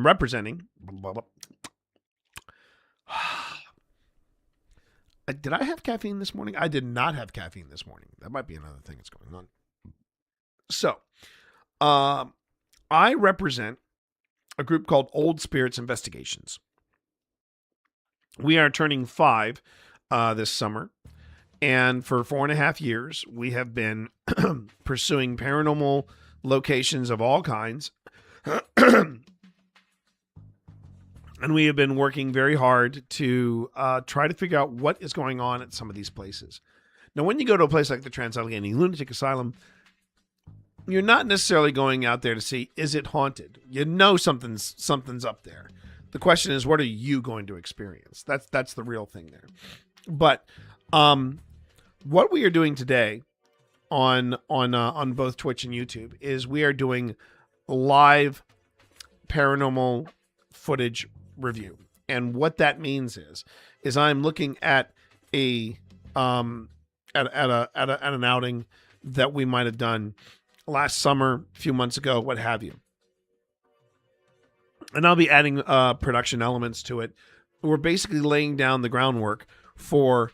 representing. Did I have caffeine this morning? I did not have caffeine this morning. That might be another thing that's going on. So, I represent a group called Old Spirits Investigations. We are turning 5 this summer. And for 4.5 years, we have been pursuing paranormal locations of all kinds. And we have been working very hard to try to figure out what is going on at some of these places. Now, when you go to a place like the Trans-Allegheny Lunatic Asylum, you're not necessarily going out there to see, is it haunted? You know something's up there. The question is, what are you going to experience? That's the real thing there. But what we are doing today on both Twitch and YouTube is we are doing live paranormal footage review. And what that means is I'm looking at an outing that we might have done last summer, a few months ago, what have you. And I'll be adding production elements to it. We're basically laying down the groundwork for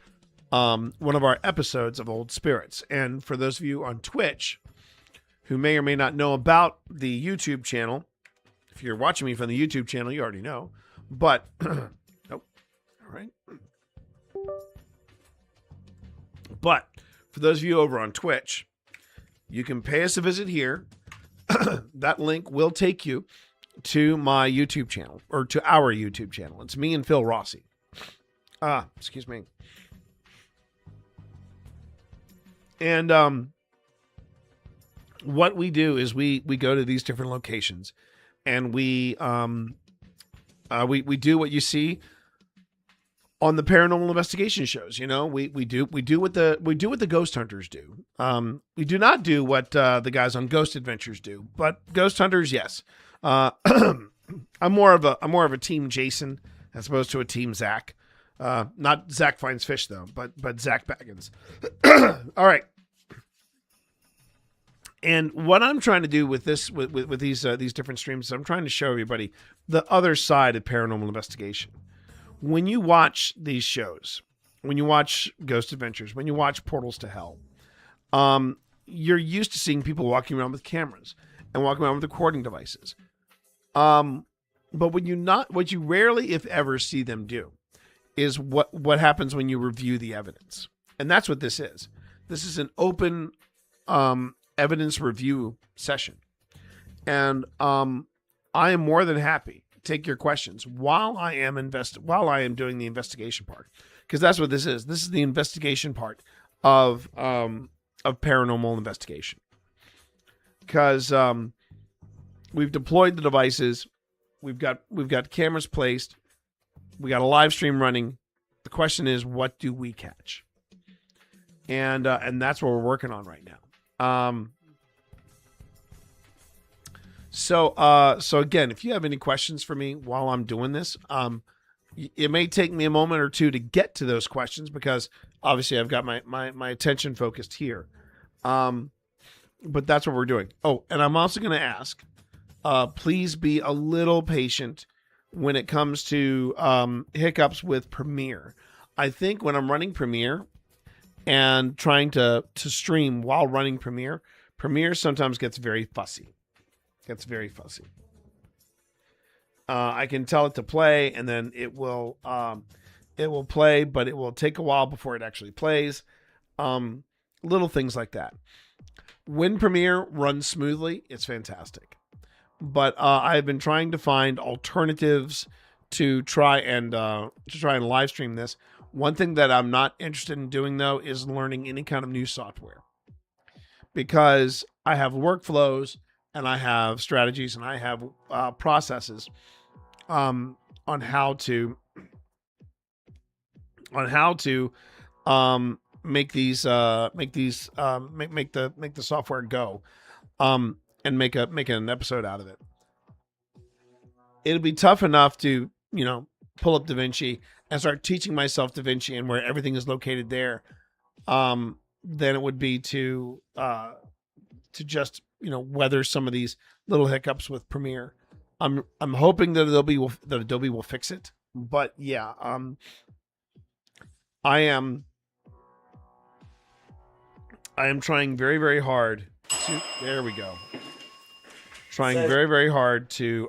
one of our episodes of Old Spirits. And for those of you on Twitch who may or may not know about the YouTube channel, if you're watching me from the YouTube channel, you already know. But, oh, all right. But for those of you over on Twitch, you can pay us a visit here. That link will take you to my YouTube channel, or to our YouTube channel. It's me and Phil Rossi. Excuse me. And what we do is we go to these different locations, and we do what you see on the paranormal investigation shows. You know, we do what the ghost hunters do. We do not do what the guys on Ghost Adventures do, but ghost hunters, yes. I'm more of a team Jason as opposed to a team Zach. Not Zach Finds Fish though, but Zach Baggins. All right. And what I'm trying to do with this, with these different streams, is I'm trying to show everybody the other side of paranormal investigation. When you watch these shows, when you watch Ghost Adventures, when you watch Portals to Hell, you're used to seeing people walking around with cameras and walking around with recording devices. But what you rarely, if ever, see them do is what happens when you review the evidence. And that's what this is. This is an open evidence review session. And I am more than happy to take your questions while I am doing the investigation part. Because that's what this is. This is the investigation part of paranormal investigation. Because we've deployed the devices, we've got cameras placed, we got a live stream running. The question is, what do we catch? And that's what we're working on right now. So again, if you have any questions for me while I'm doing this, it may take me a moment or two to get to those questions because obviously I've got my attention focused here. But that's what we're doing. Oh, and I'm also going to ask, please be a little patient when it comes to hiccups with Premiere. I think when I'm running Premiere and trying to stream while running Premiere sometimes gets very fussy. I can tell it to play, and then it will play, but it will take a while before it actually plays. Little things like that. When Premiere runs smoothly, it's fantastic. But I've been trying to find alternatives to try and live stream this. One thing that I'm not interested in doing though is learning any kind of new software, because I have workflows and I have strategies and I have processes on how to on how to make the software go, and make an episode out of it. It'll be tough enough to, pull up DaVinci and start teaching myself DaVinci and where everything is located there, than it would be to just, weather some of these little hiccups with Premiere. I'm hoping that Adobe will fix it, but yeah, I am trying very, very hard to, there we go. Trying very, very hard to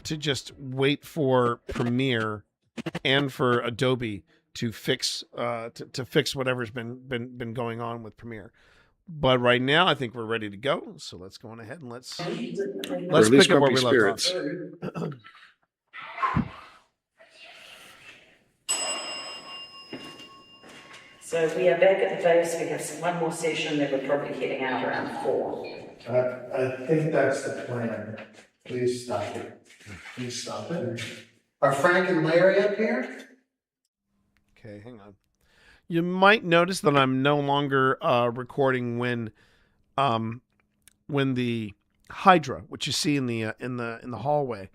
just wait for Premiere and for Adobe to fix whatever's been going on with Premiere. But right now, I think we're ready to go. So let's go on ahead and let's pick up where we left off. So we are back at the base. We have one more session, then we're probably heading out around 4. I think that's the plan. Please stop it. Please stop it. Are Frank and Larry up here? Okay, hang on. You might notice that I'm no longer recording when the Hydra, which you see in the hallway,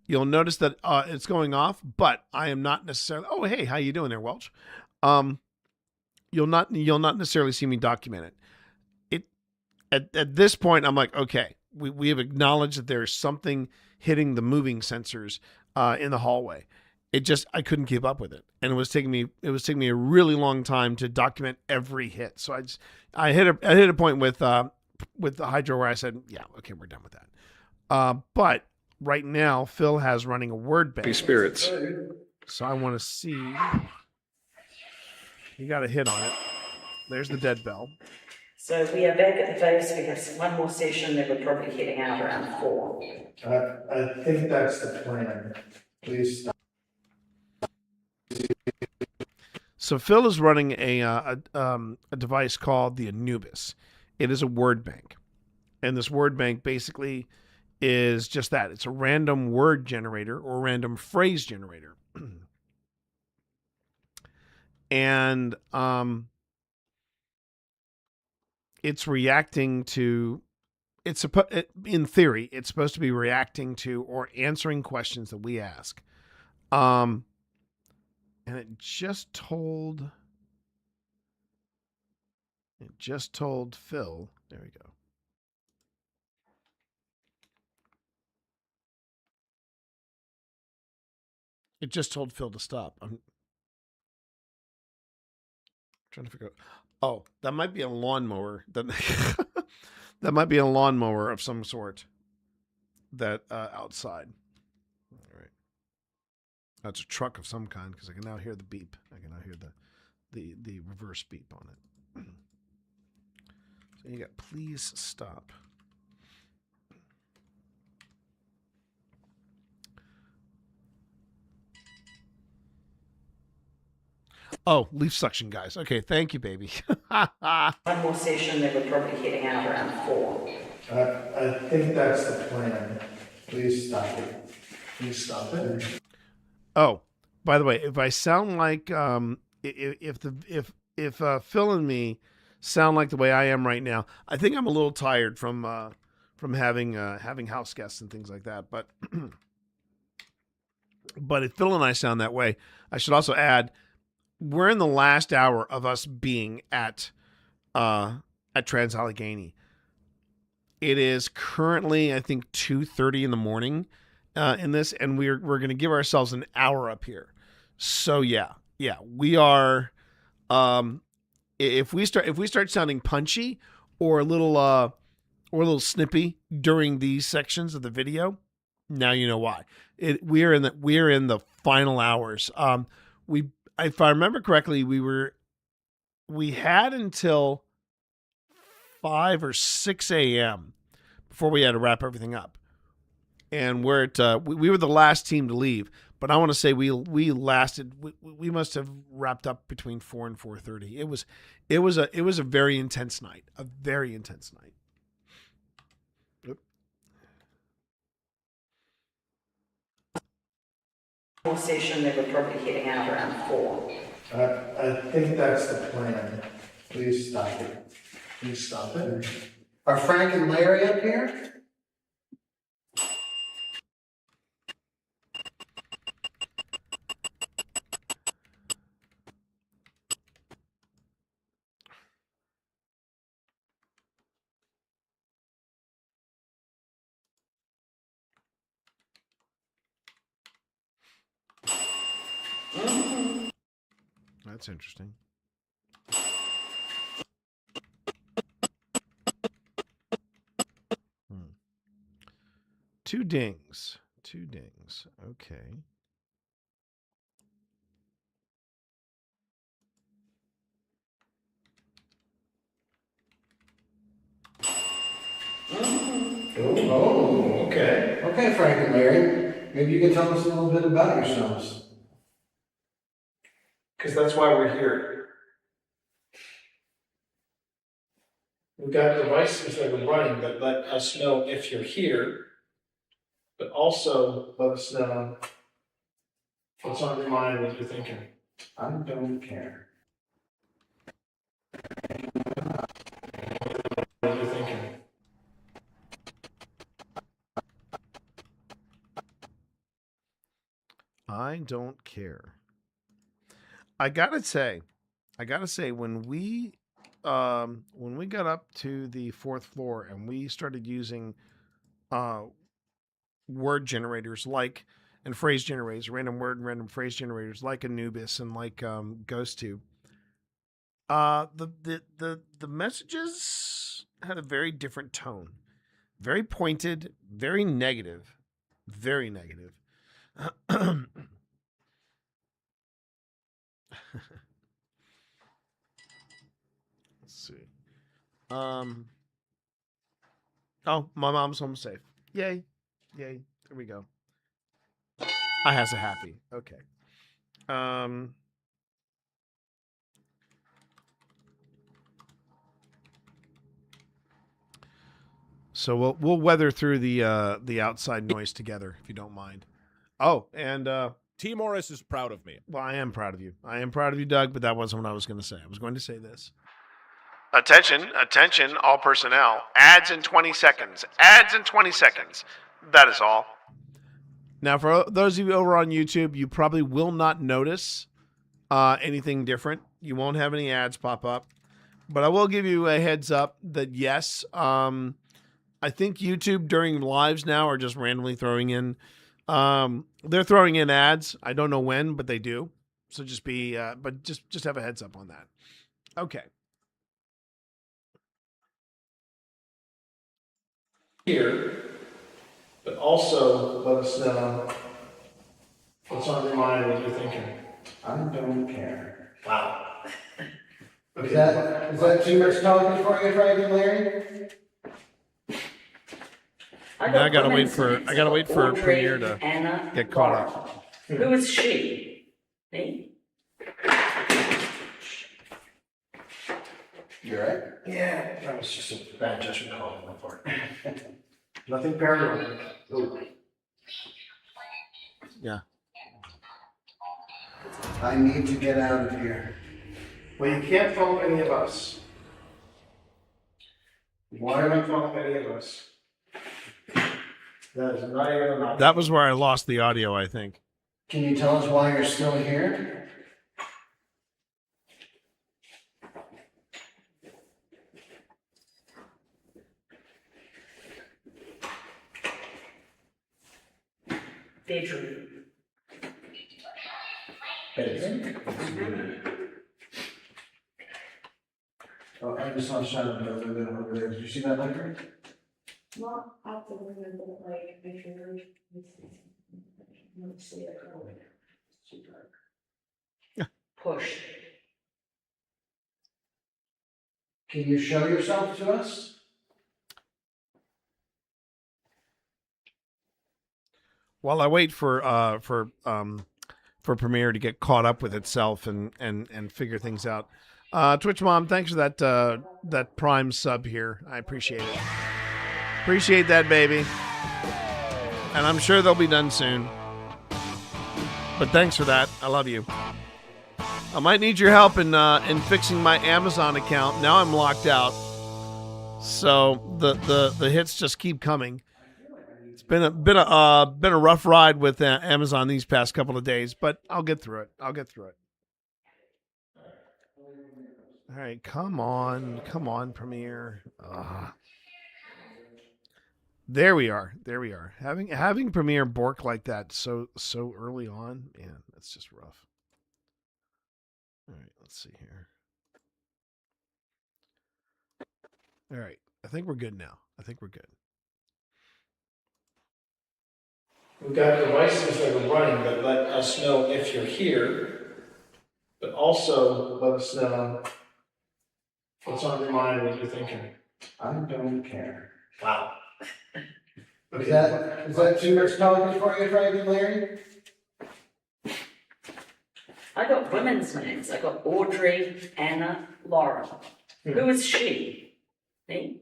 you'll notice that it's going off, but I am not necessarily. Oh, hey, how you doing there, Welch? You'll not necessarily see me document it. At this point, I'm like, okay, we have acknowledged that there's something hitting the moving sensors in the hallway. I couldn't keep up with it, and it was taking me a really long time to document every hit. So I hit a point with the Hydro where I said, yeah, okay, we're done with that. But right now, Phil has running a word bank. Spirits. So I want to see. You got a hit on it. There's the dead bell. So we are back at the base. We have one more session, then we're probably heading out around 4. I think that's the plan. Please stop. So Phil is running a device called the Anubis. It is a word bank, and this word bank basically is just that. It's a random word generator or random phrase generator, and it's reacting to. In theory, it's supposed to be reacting to or answering questions that we ask. And it just told Phil. There we go. It just told Phil to stop. I'm trying to figure out. Oh, that might be a lawnmower. That might be a lawnmower of some sort. That outside. All right. That's a truck of some kind because I can now hear the beep. I can now hear the reverse beep on it. So you got please stop. Oh, leaf suction, guys. Okay, thank you, baby. One more session, then we're probably heading out around 4. I think that's the plan. Please stop it. Please stop it. Oh, by the way, if I sound like if Phil and me sound like the way I am right now, I think I'm a little tired from having house guests and things like that. But but if Phil and I sound that way, I should also add we're in the last hour of us being at Trans-Allegheny. It is currently, I think, 2:30 in the morning in this, and we're going to give ourselves an hour up here. So yeah, we are. If we start sounding punchy or a little snippy during these sections of the video, now you know why. We're in the final hours. If I remember correctly, we had until 5 or 6 a.m. before we had to wrap everything up. And we were the last team to leave, but I want to say we lasted. We must have wrapped up between 4 and 4:30. It was a very intense night, a very intense night. more session, they were probably heading out around 4. I think that's the plan. Please stop it. Please stop it. Are Frank and Larry up here? That's interesting. Two dings. Two dings. Okay. Oh, okay. Okay, Frank and Larry. Maybe you can tell us a little bit about yourselves. Because that's why we're here. We've got devices that are running that let us know if you're here, but also let us know what's on your mind, what you're thinking. I don't care. What you're thinking. I don't care. I gotta say, when we got up to the 4th floor and we started using word generators and phrase generators, random word and random phrase generators like Anubis and like GhostTube, the messages had a very different tone, very pointed, very negative, very negative. Let's see. Oh, my mom's home safe. Yay. Yay. There we go. I has a happy. Okay. So we'll weather through the outside noise together, if you don't mind. Oh, and T. Morris is proud of me. well, I am proud of you. I am proud of you, Doug, but that wasn't what I was going to say. I was going to say this. Attention, attention, all personnel. Ads in 20 seconds. Ads in 20 seconds. That is all. Now, for those of you over on YouTube, you probably will not notice anything different. You won't have any ads pop up. But I will give you a heads up that, yes, I think YouTube during lives now are just randomly throwing in. They're throwing in ads. I don't know when, but they do. So just just have a heads up on that. Okay. Here, but also let us know what's on your mind, what you're thinking. I don't care. Wow. Is that too much talking for you, Frank and Larry? Now I gotta wait for Premiere to get caught up. Who is she? Me? You alright? Yeah, that was just a bad judgment call on my part. Nothing paranormal. Ooh. Yeah. I need to get out of here. Well, you can't follow any of us. Why are you following any of us? That is not even an option. That was where I lost the audio, I think. Can you tell us why you're still here? Bedroom. Oh, I just saw a shadow over there. Did you see that lighter? Not out the window, but like, if you're, let's see it. It's too dark. Push. Can you show yourself to us? While I wait for Premiere to get caught up with itself and figure things out. Twitch Mom, thanks for that Prime sub here. I appreciate it. Appreciate that, baby. And I'm sure they'll be done soon. But thanks for that. I love you. I might need your help in fixing my Amazon account. Now I'm locked out. So the hits just keep coming. It's been a rough ride with Amazon these past couple of days, but I'll get through it. All right, come on, Premiere. There we are. Having Premiere bork like that so early on, man, that's just rough. All right, let's see here. All right, I think we're good now. We've got devices that are running that let us know if you're here, but also let us know what's on your mind, what you're thinking. I don't care. Wow. Is that too much talking for you, Frank and Larry? I got women's names. I got Audrey, Anna, Lauren. Who is she? Me?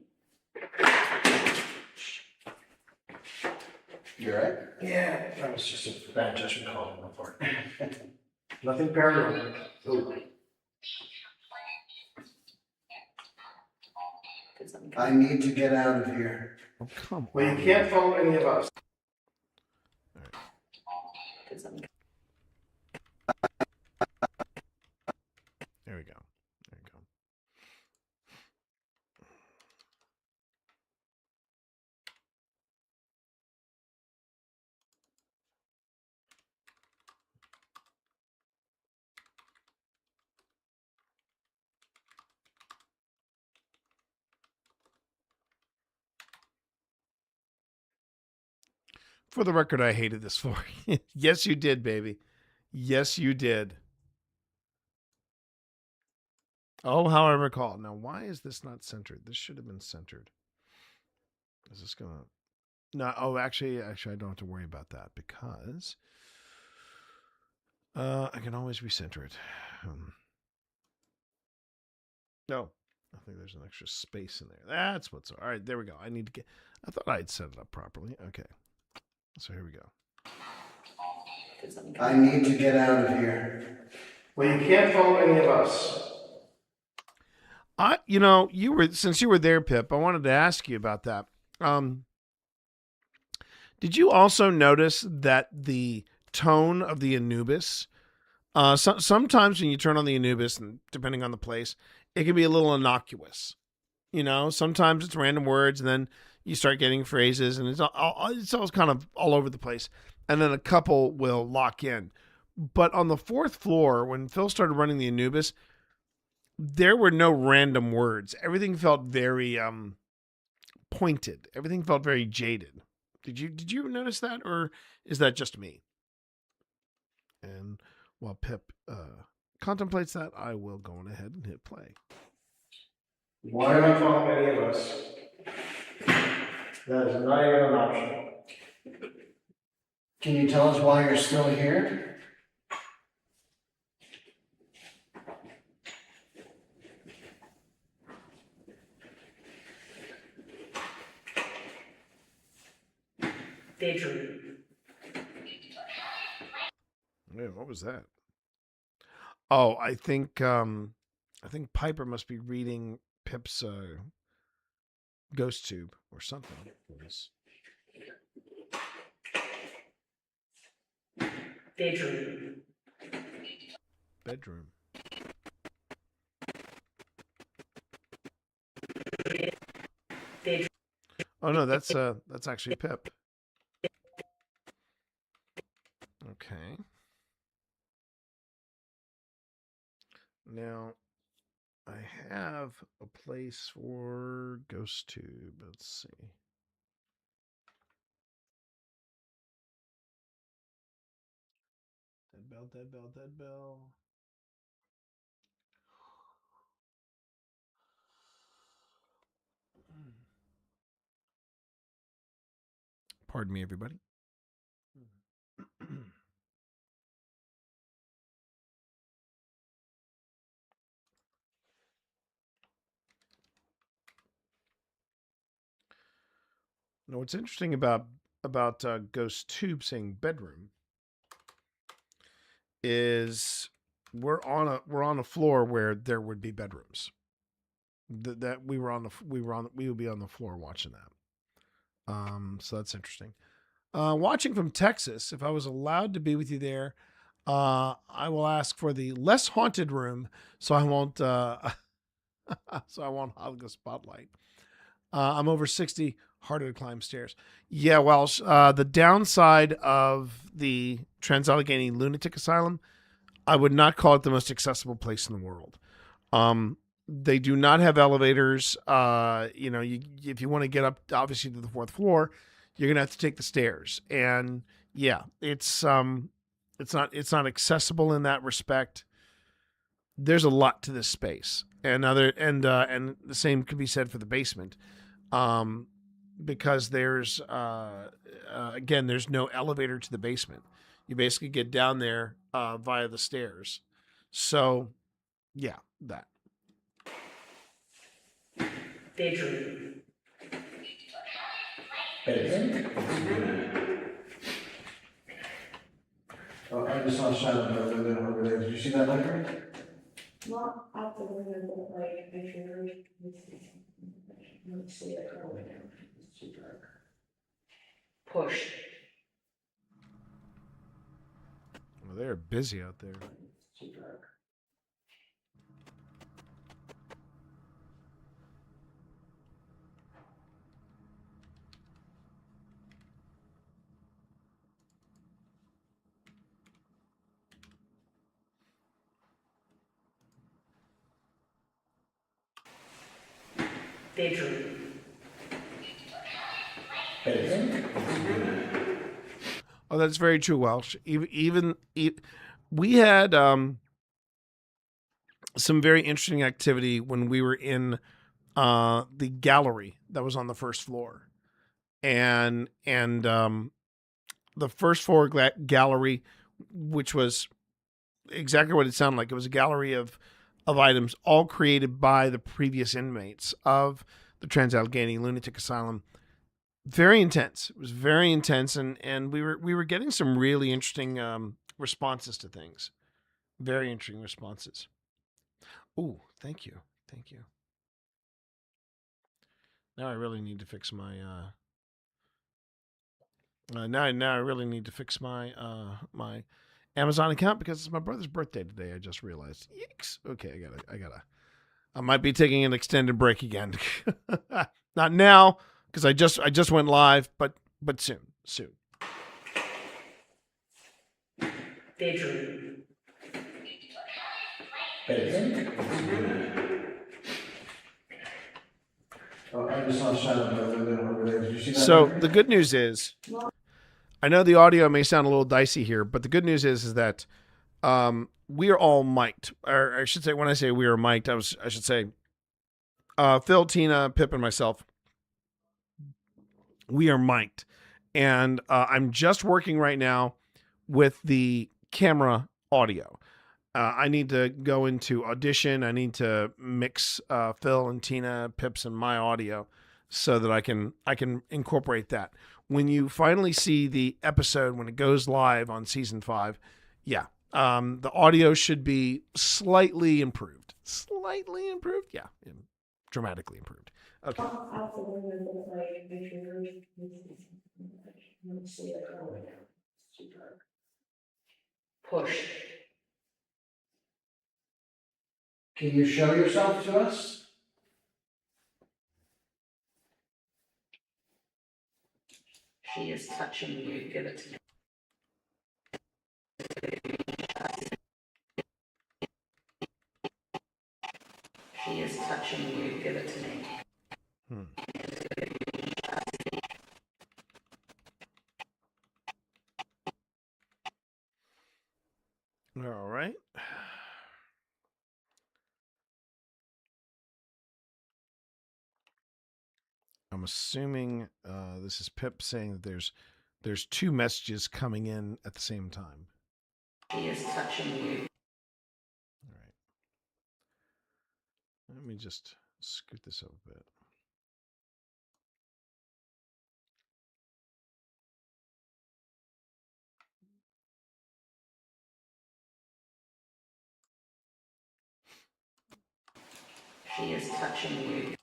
You right? Yeah, that was just a bad judgment call on my part. Nothing paranormal. Ooh. I need to get out of here. Oh, come on. Well, you can't follow any of us. There we go. For the record, I hated this floor. Yes, you did, baby. Yes, you did. Oh, how I recall. Now, why is this not centered? This should have been centered. Is this gonna? No. Oh, actually, I don't have to worry about that because I can always recenter it. No, I think there's an extra space in there. That's what's all right. There we go. I thought I'd set it up properly. Okay. So here we go. I need to get out of here. Well, you can't follow any of us. Since you were there, Pip, I wanted to ask you about that. Did you also notice that the tone of the Anubis, sometimes when you turn on the Anubis, and depending on the place, it can be a little innocuous. Sometimes it's random words, and then you start getting phrases, and it's all kind of all over the place. And then a couple will lock in. But on the fourth floor, when Phil started running the Anubis, there were no random words. Everything felt very pointed. Everything felt very jaded. Did you notice that, or is that just me? And while Pip contemplates that, I will go on ahead and hit play. Why not follow any of us? That is not even an option. Can you tell us why you're still here? Bedroom. Yeah, what was that? Oh, I think Piper must be reading Pip's ghost tube or something. Bedroom. Bedroom. Bedroom. Oh no, that's actually Pip. Okay. Now, I have a place for ghost tube. Let's see. Dead bell. Pardon me, everybody. Now, what's interesting about Ghost Tube saying bedroom is we're on a floor where there would be bedrooms. That we would be on the floor watching that. So that's interesting. Watching from Texas, if I was allowed to be with you there, I will ask for the less haunted room, so I won't hog the spotlight. I'm over 60, harder to climb stairs. Yeah, Welsh. The downside of the Trans-Allegheny Lunatic Asylum, I would not call it the most accessible place in the world. They do not have elevators. If you want to get up, obviously, to the fourth floor, you're gonna have to take the stairs. And yeah, it's not accessible in that respect. There's a lot to this space, and the same could be said for the basement, because there's again, there's no elevator to the basement. You basically get down there via the stairs. So yeah, that. Bedroom. Oh, I just saw a shadow over there. Did you see that lighter? Not out the window, but like if you're let's see it go down. It's too dark. Push. Well, they're busy out there. It's too dark. Bedroom. Oh, that's very true, Welsh. Even we had some very interesting activity when we were in the gallery that was on the first floor, and the first floor gallery, which was exactly what it sounded like. It was a gallery of items, all created by the previous inmates of the Trans-Allegheny Lunatic Asylum. Very intense. It was very intense, and we were getting some really interesting responses to things. Very interesting responses. Ooh, thank you. Now I really need to fix my now I really need to fix my my Amazon account because it's my brother's birthday today. I just realized. Yikes. Okay, I might be taking an extended break again. Not now, because I just went live, but soon. Bedroom. Oh, I just saw a shadow over there. Did you see that? So the good news is, I know the audio may sound a little dicey here, but the good news is that we are all mic'd. Or I should say, when I say we are mic'd, I should say Phil, Tina, Pip, and myself. We are mic'd, and I'm just working right now with the camera audio. I need to go into Audition. I need to mix Phil and Tina, Pips, and my audio so that I can incorporate that. When you finally see the episode, when it goes live on season 5, yeah, the audio should be slightly improved. Slightly improved? Yeah, dramatically improved. Okay. Push. Can you show yourself to us? She is touching you. Give it to me. She is touching you. Give it to me. All right. I'm assuming this is Pip saying that there's 2 messages coming in at the same time. She is touching you. All right. Let me just scoot this up a bit. She is touching you.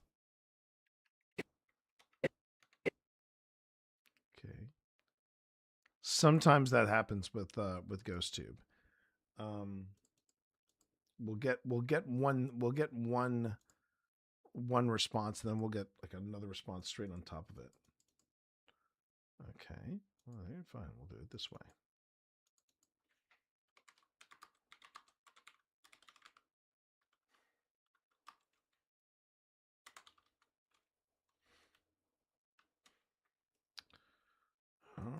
Okay. Sometimes that happens with GhostTube. We'll get one response, and then we'll get like another response straight on top of it. Okay. All right, fine. We'll do it this way. All right.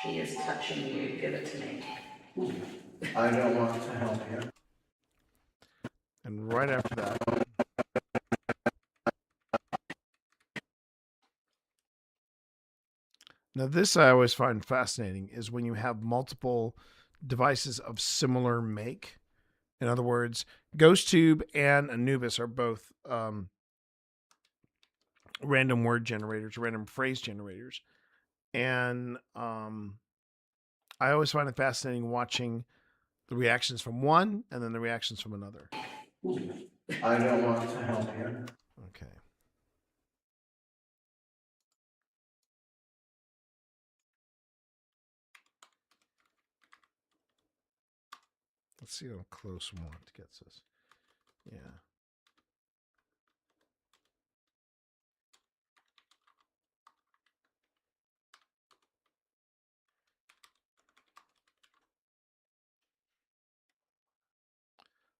She is touching you. Give it to me. I don't want to help you. And right after that. Now, this I always find fascinating is when you have multiple devices of similar make. In other words, GhostTube and Anubis are both random word generators, random phrase generators. And I always find it fascinating watching the reactions from one and then the reactions from another. I don't want to help you. Okay. Let's see how close we want to get this. Yeah.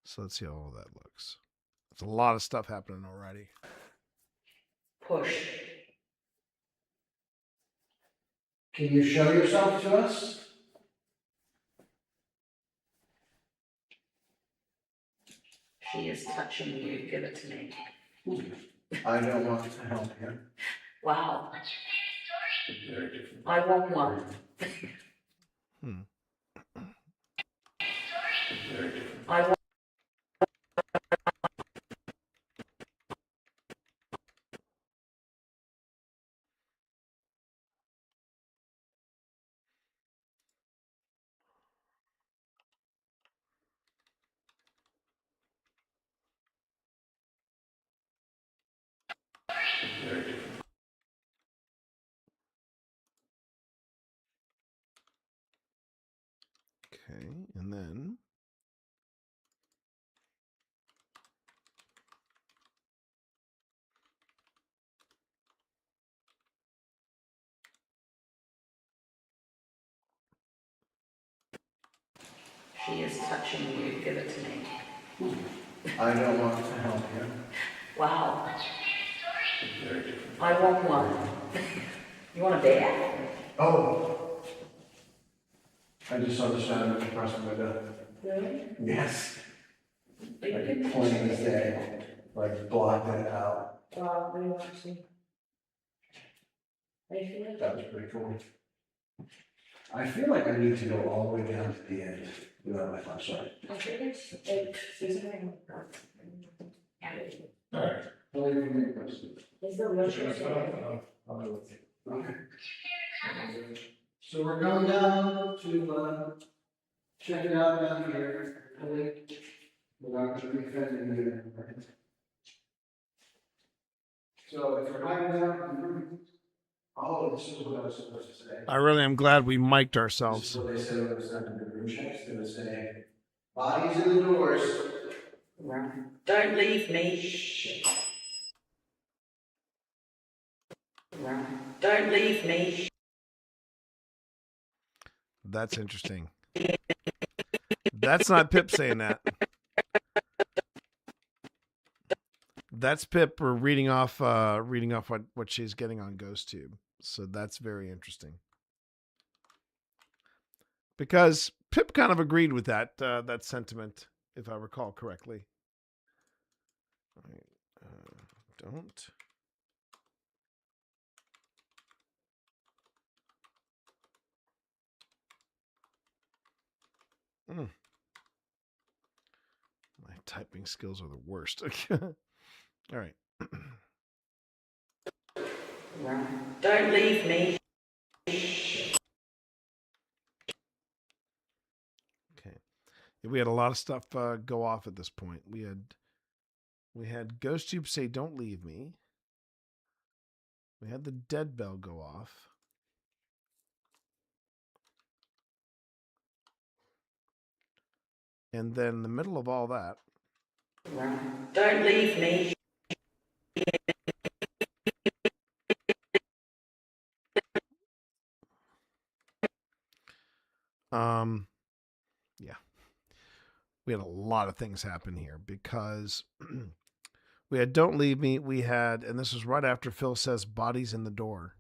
So let's see how all that looks. There's a lot of stuff happening already. Push. Can you show yourself to us? She is touching you. Give it to me. I don't want to help you. Wow. I want one. I want. Okay, and then She is touching you. Give it to me. I don't want to help you. Wow. I want one. You want a bear? Oh. I just saw the shadow across the window. Really? Yes. Are you Like kidding? plain as day. Like blocked it out. Wow, what do you want to see? Are you feeling That was pretty cool. I feel like I need to go all the way down to the end without my flashlight. I think it's like seasoning. Alright. Is the wheelchair? Okay. So we're going down to check it out down here. We're not going to be offending you. So if we're hiding down, oh, this is what I was supposed to say. I really am glad we mic'd This ourselves. is what they said when it was done in the room check. It's going to say, bodies in the doors. Don't leave me. Don't leave me. That's interesting. That's not Pip saying that. that's Pip reading off what she's getting on GhostTube. So that's very interesting. Because Pip kind of agreed with that sentiment, if I recall correctly. All right, don't. My typing skills are the worst. All right. Don't leave me. Okay. We had a lot of stuff go off at this point. We had GhostTube say, "Don't leave me." We had the dead bell go off. And then in the middle of all that, Don't leave me. yeah. We had a lot of things happen here because we had "Don't Leave Me." We had, and this was right after Phil says "Bodies in the door."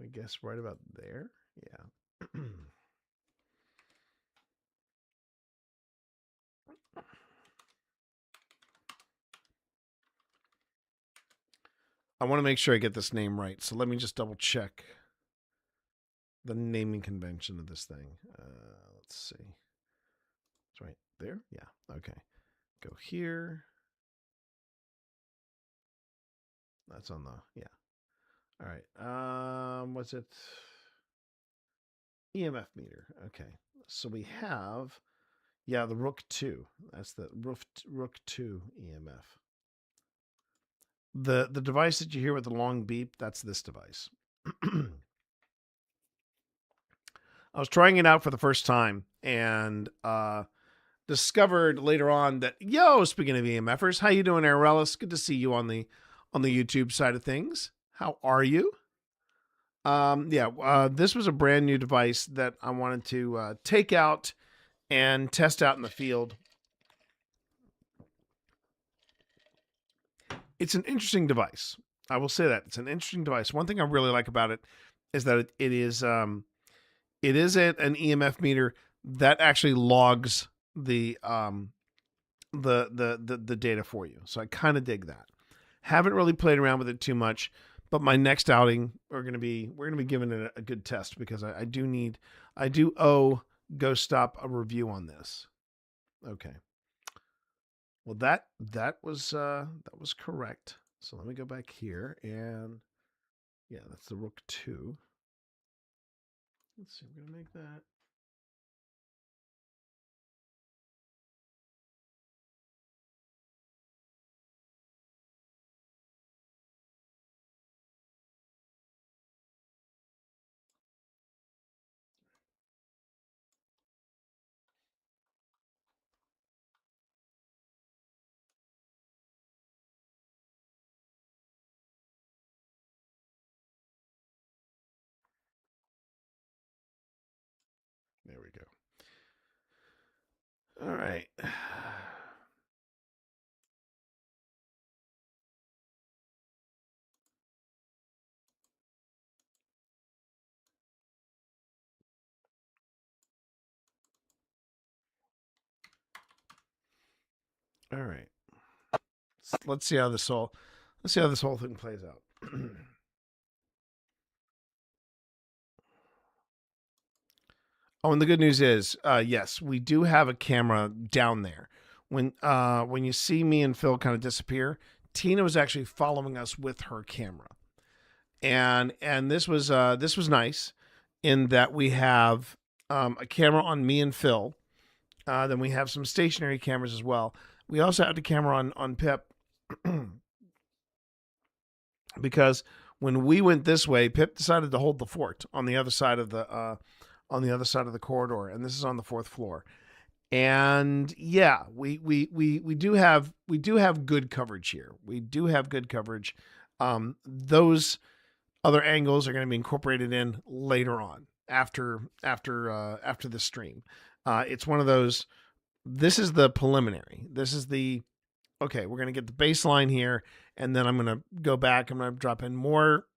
I guess right about there. Yeah. I want to make sure I get this name right. So let me just double check the naming convention of this thing. Let's see. It's right there. Yeah. Okay. Go here. That's on the, yeah. All right. What's it? EMF meter. Okay. So we have, yeah, the Rook 2. That's the Rook 2 EMF. The device that you hear with the long beep, that's this device. I was trying it out for the first time and discovered later on that, speaking of EMFers, how you doing, Arellis? Good to see you on the YouTube side of things. How are you? This was a brand new device that I wanted to take out and test out in the field. It's an interesting device. I will say that. It's an interesting device. One thing I really like about it is that it is an EMF meter that actually logs the data for you. So I kind of dig that. Haven't really played around with it too much, but my next outing we're gonna be giving it a good test because I do owe Ghost Stop a review on this. Okay. Well, that was correct. So let me go back here and yeah, that's the Rook 2. Let's see, we're gonna make that. There we go. All right. All right. Let's see how this whole thing plays out. Oh, and the good news is, yes, we do have a camera down there. When you see me and Phil kind of disappear, Tina was actually following us with her camera, and this was nice in that we have a camera on me and Phil. Then we have some stationary cameras as well. We also have the camera on Pip. because when we went this way, Pip decided to hold the fort on the other side of the corridor, and this is on the 4th floor. And yeah, we do have good coverage here. We do have good coverage. Those other angles are going to be incorporated in later on after the stream. It's one of those. This is the preliminary. This is the okay. We're going to get the baseline here, and then I'm going to go back. I'm going to drop in more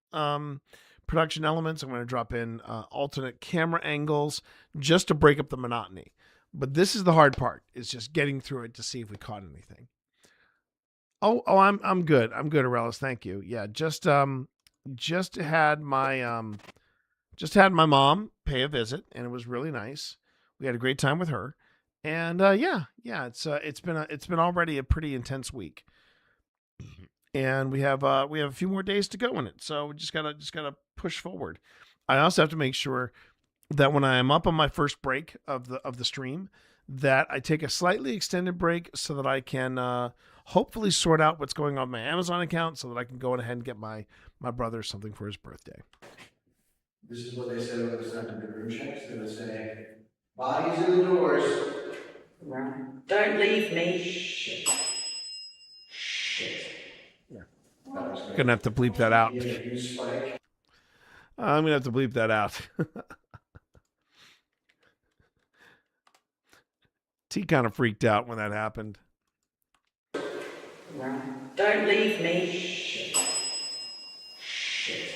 production elements. I'm going to drop in alternate camera angles just to break up the monotony. But this is the hard part. It's just getting through it to see if we caught anything. Oh, I'm good. I'm good, Arelis. Thank you. Yeah, just had my mom pay a visit, and it was really nice. We had a great time with her, and it's been already a pretty intense week, and we have a few more days to go in it. So we just gotta push forward. I also have to make sure that when I am up on my first break of the stream, that I take a slightly extended break so that I can hopefully sort out what's going on my Amazon account so that I can go ahead and get my brother something for his birthday. This is what they said when they started the room checks. They would say, bodies in the doors. Right. Don't leave me. Shit. Gonna have to bleep that out. Yeah, you spike. I'm gonna have to bleep that out. T kind of freaked out when that happened. Right. Don't leave me. Shit.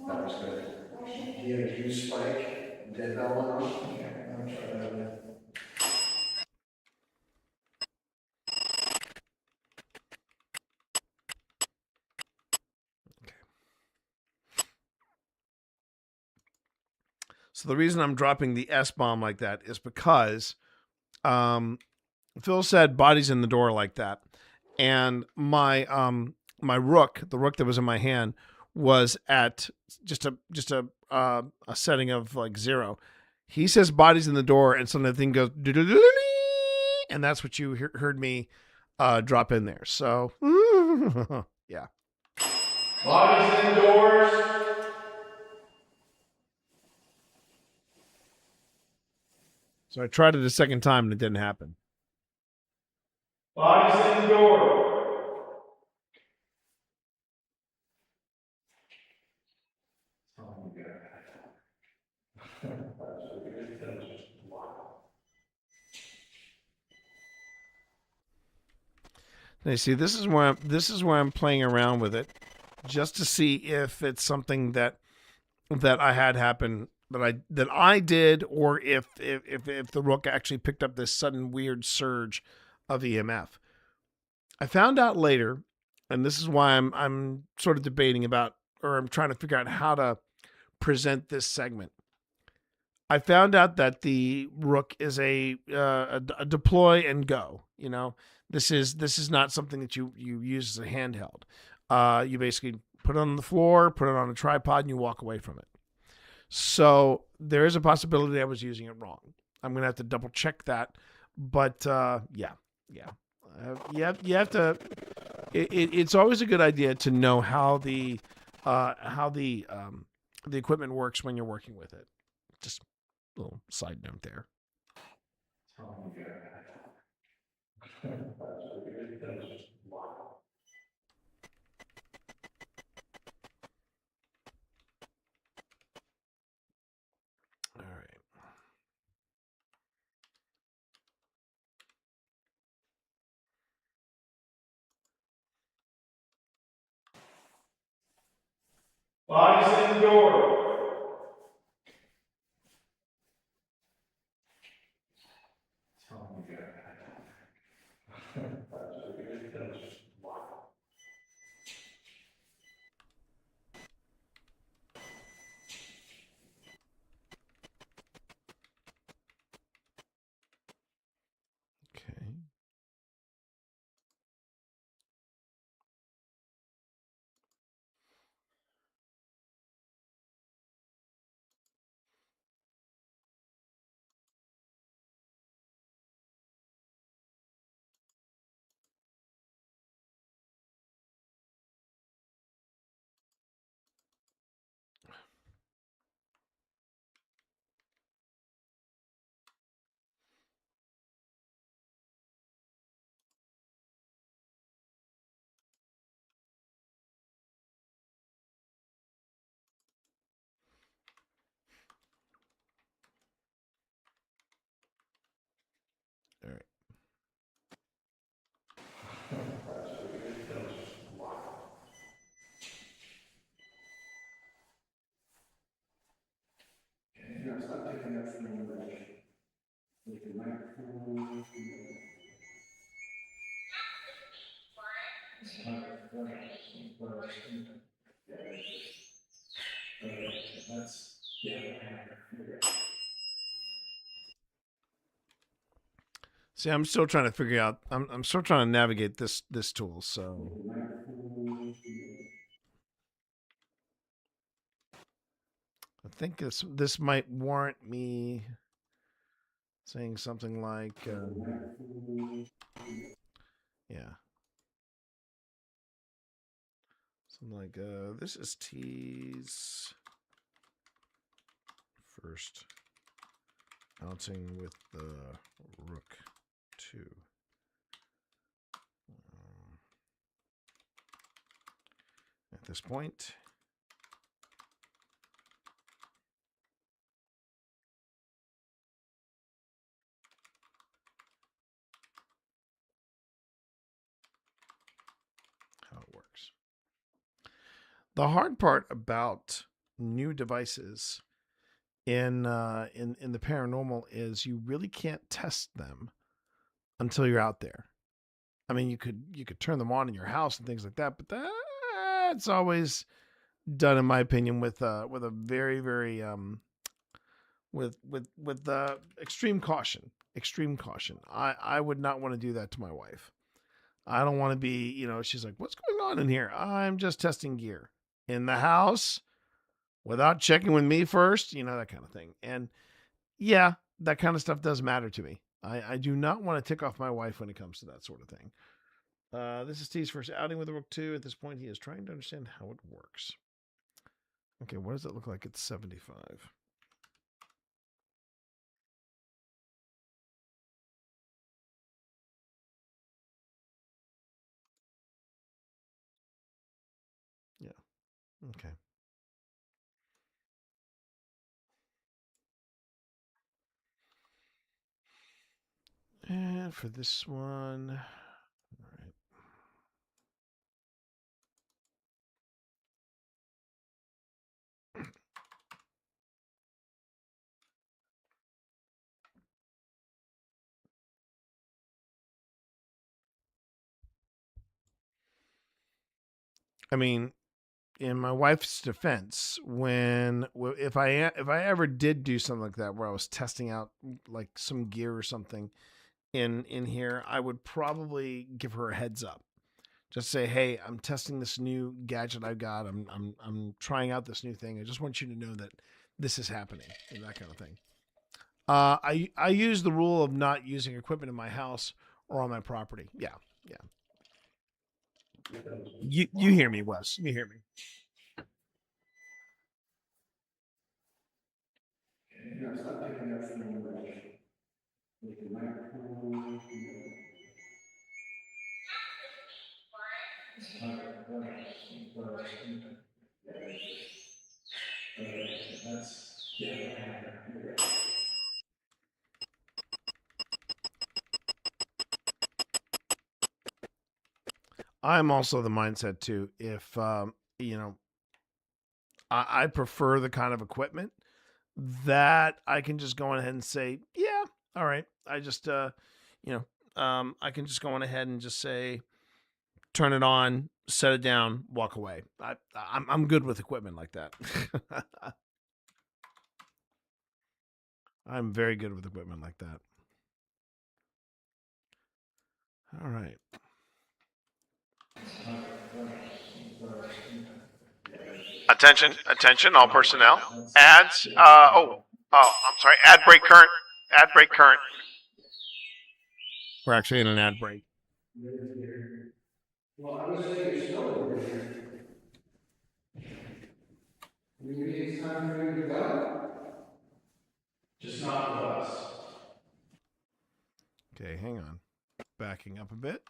That was good. He had a huge spike. Dead bell went off. Yeah, I'm trying to. So the reason I'm dropping the S-bomb like that is because Phil said bodies in the door like that. And my rook, the rook that was in my hand, was at just a setting of like 0. He says bodies in the door, and suddenly the thing goes, and that's what you heard me drop in there. So yeah. Bodies indoors. So I tried it a second time and it didn't happen. Bodies in the door. Now, you see, this is where I'm playing around with it, just to see if it's something that I had happen that I did, or if the rook actually picked up this sudden weird surge of EMF. I found out later, and this is why I'm sort of debating about, or I'm trying to figure out how to present this segment. I found out that the rook is a deploy and go. You know, this is not something that you use as a handheld. You basically put it on the floor, put it on a tripod, and you walk away from it. So there is a possibility I was using it wrong. I'm gonna have to double check that, but yeah. You have to. It's always a good idea to know how the equipment works when you're working with it. Just a little side note there. All right. Bodies in the door. Okay. it's not picking up from the microphone. See, I'm still trying to figure out. I'm still trying to navigate this tool. So I think this might warrant me saying something like, yeah, something like, this is T's first outing with the Rook 2. At this point, how it works. The hard part about new devices in the paranormal is you really can't test them until you're out there. I mean, you could turn them on in your house and things like that, but that's always done, in my opinion, with a very very with extreme caution. Extreme caution. I would not want to do that to my wife. I don't want to be, she's like, "What's going on in here?" I'm just testing gear in the house without checking with me first, that kind of thing. And yeah, that kind of stuff does matter to me. I do not want to tick off my wife when it comes to that sort of thing. This is T's first outing with the Rook 2. At this point, he is trying to understand how it works. Okay, what does it look like at 75? Yeah, okay. And for this one, all right. I mean, in my wife's defense, if I ever did do something like that, where I was testing out like some gear or something in here, I would probably give her a heads up. Just say, "Hey, I'm testing this new gadget I've got. I'm trying out this new thing. I just want you to know that this is happening," and that kind of thing. I use the rule of not using equipment in my house or on my property. Yeah. You hear me, Wes? You hear me? It's not picking up from the microphone. I'm also the mindset too. If I prefer the kind of equipment that I can just go on ahead and say, "Yeah, all right." I just I can just go on ahead and just say, turn it on, set it down, walk away. I'm good with equipment like that. I'm very good with equipment like that. All right. Attention, all personnel. Ads. I'm sorry. Ad break current. Ad break current. We're actually in an ad break. Well, I was saying you're still over here. You think it's time for you to go? Just not with us. Okay, hang on. Backing up a bit.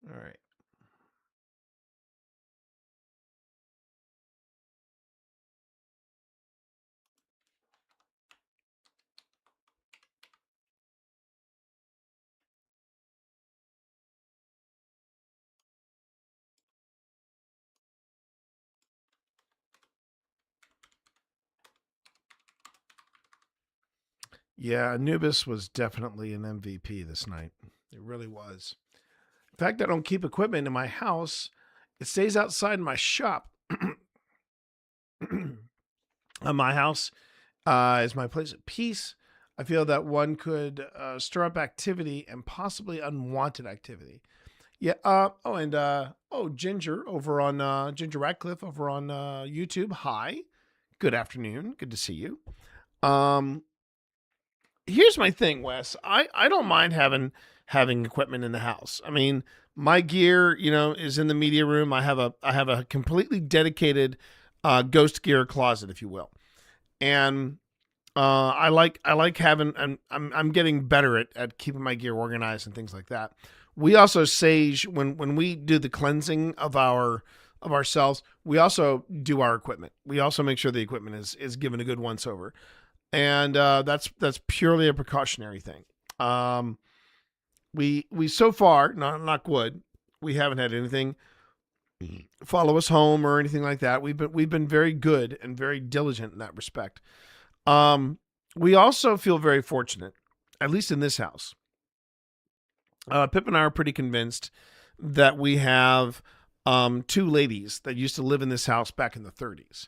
All right. Yeah, Anubis was definitely an MVP this night. It really was. In fact, I don't keep equipment in my house. It stays outside my shop. My house is my place of peace. I feel that one could stir up activity and possibly unwanted activity. Yeah. Ginger over on Ginger Radcliffe over on YouTube. Hi. Good afternoon. Good to see you. Here's my thing, Wes. I don't mind having equipment in the house. I mean, my gear, is in the media room. I have a completely dedicated ghost gear closet, if you will, and I like having. And I'm getting better at keeping my gear organized and things like that. We also sage when we do the cleansing of ourselves. We also do our equipment. We also make sure the equipment is given a good once over. And that's purely a precautionary thing. We so far, knock wood, we haven't had anything follow us home or anything like that. We've been very good and very diligent in that respect. We also feel very fortunate, at least in this house. Pip and I are pretty convinced that we have two ladies that used to live in this house back in the 30s.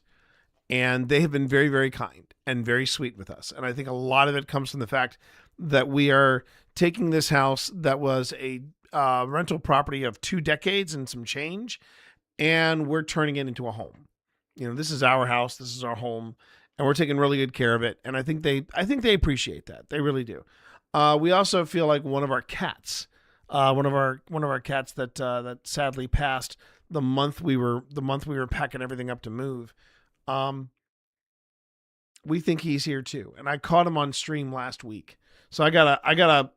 And they have been very, very kind and very sweet with us. And I think a lot of it comes from the fact that we are taking this house that was a rental property of 2 decades and some change, and we're turning it into a home. This is our house. This is our home, and we're taking really good care of it. And I think they appreciate that. They really do. We also feel like one of our cats, one of our cats that sadly passed the month we were packing everything up to move. We think he's here too, and I caught him on stream last week. So I gotta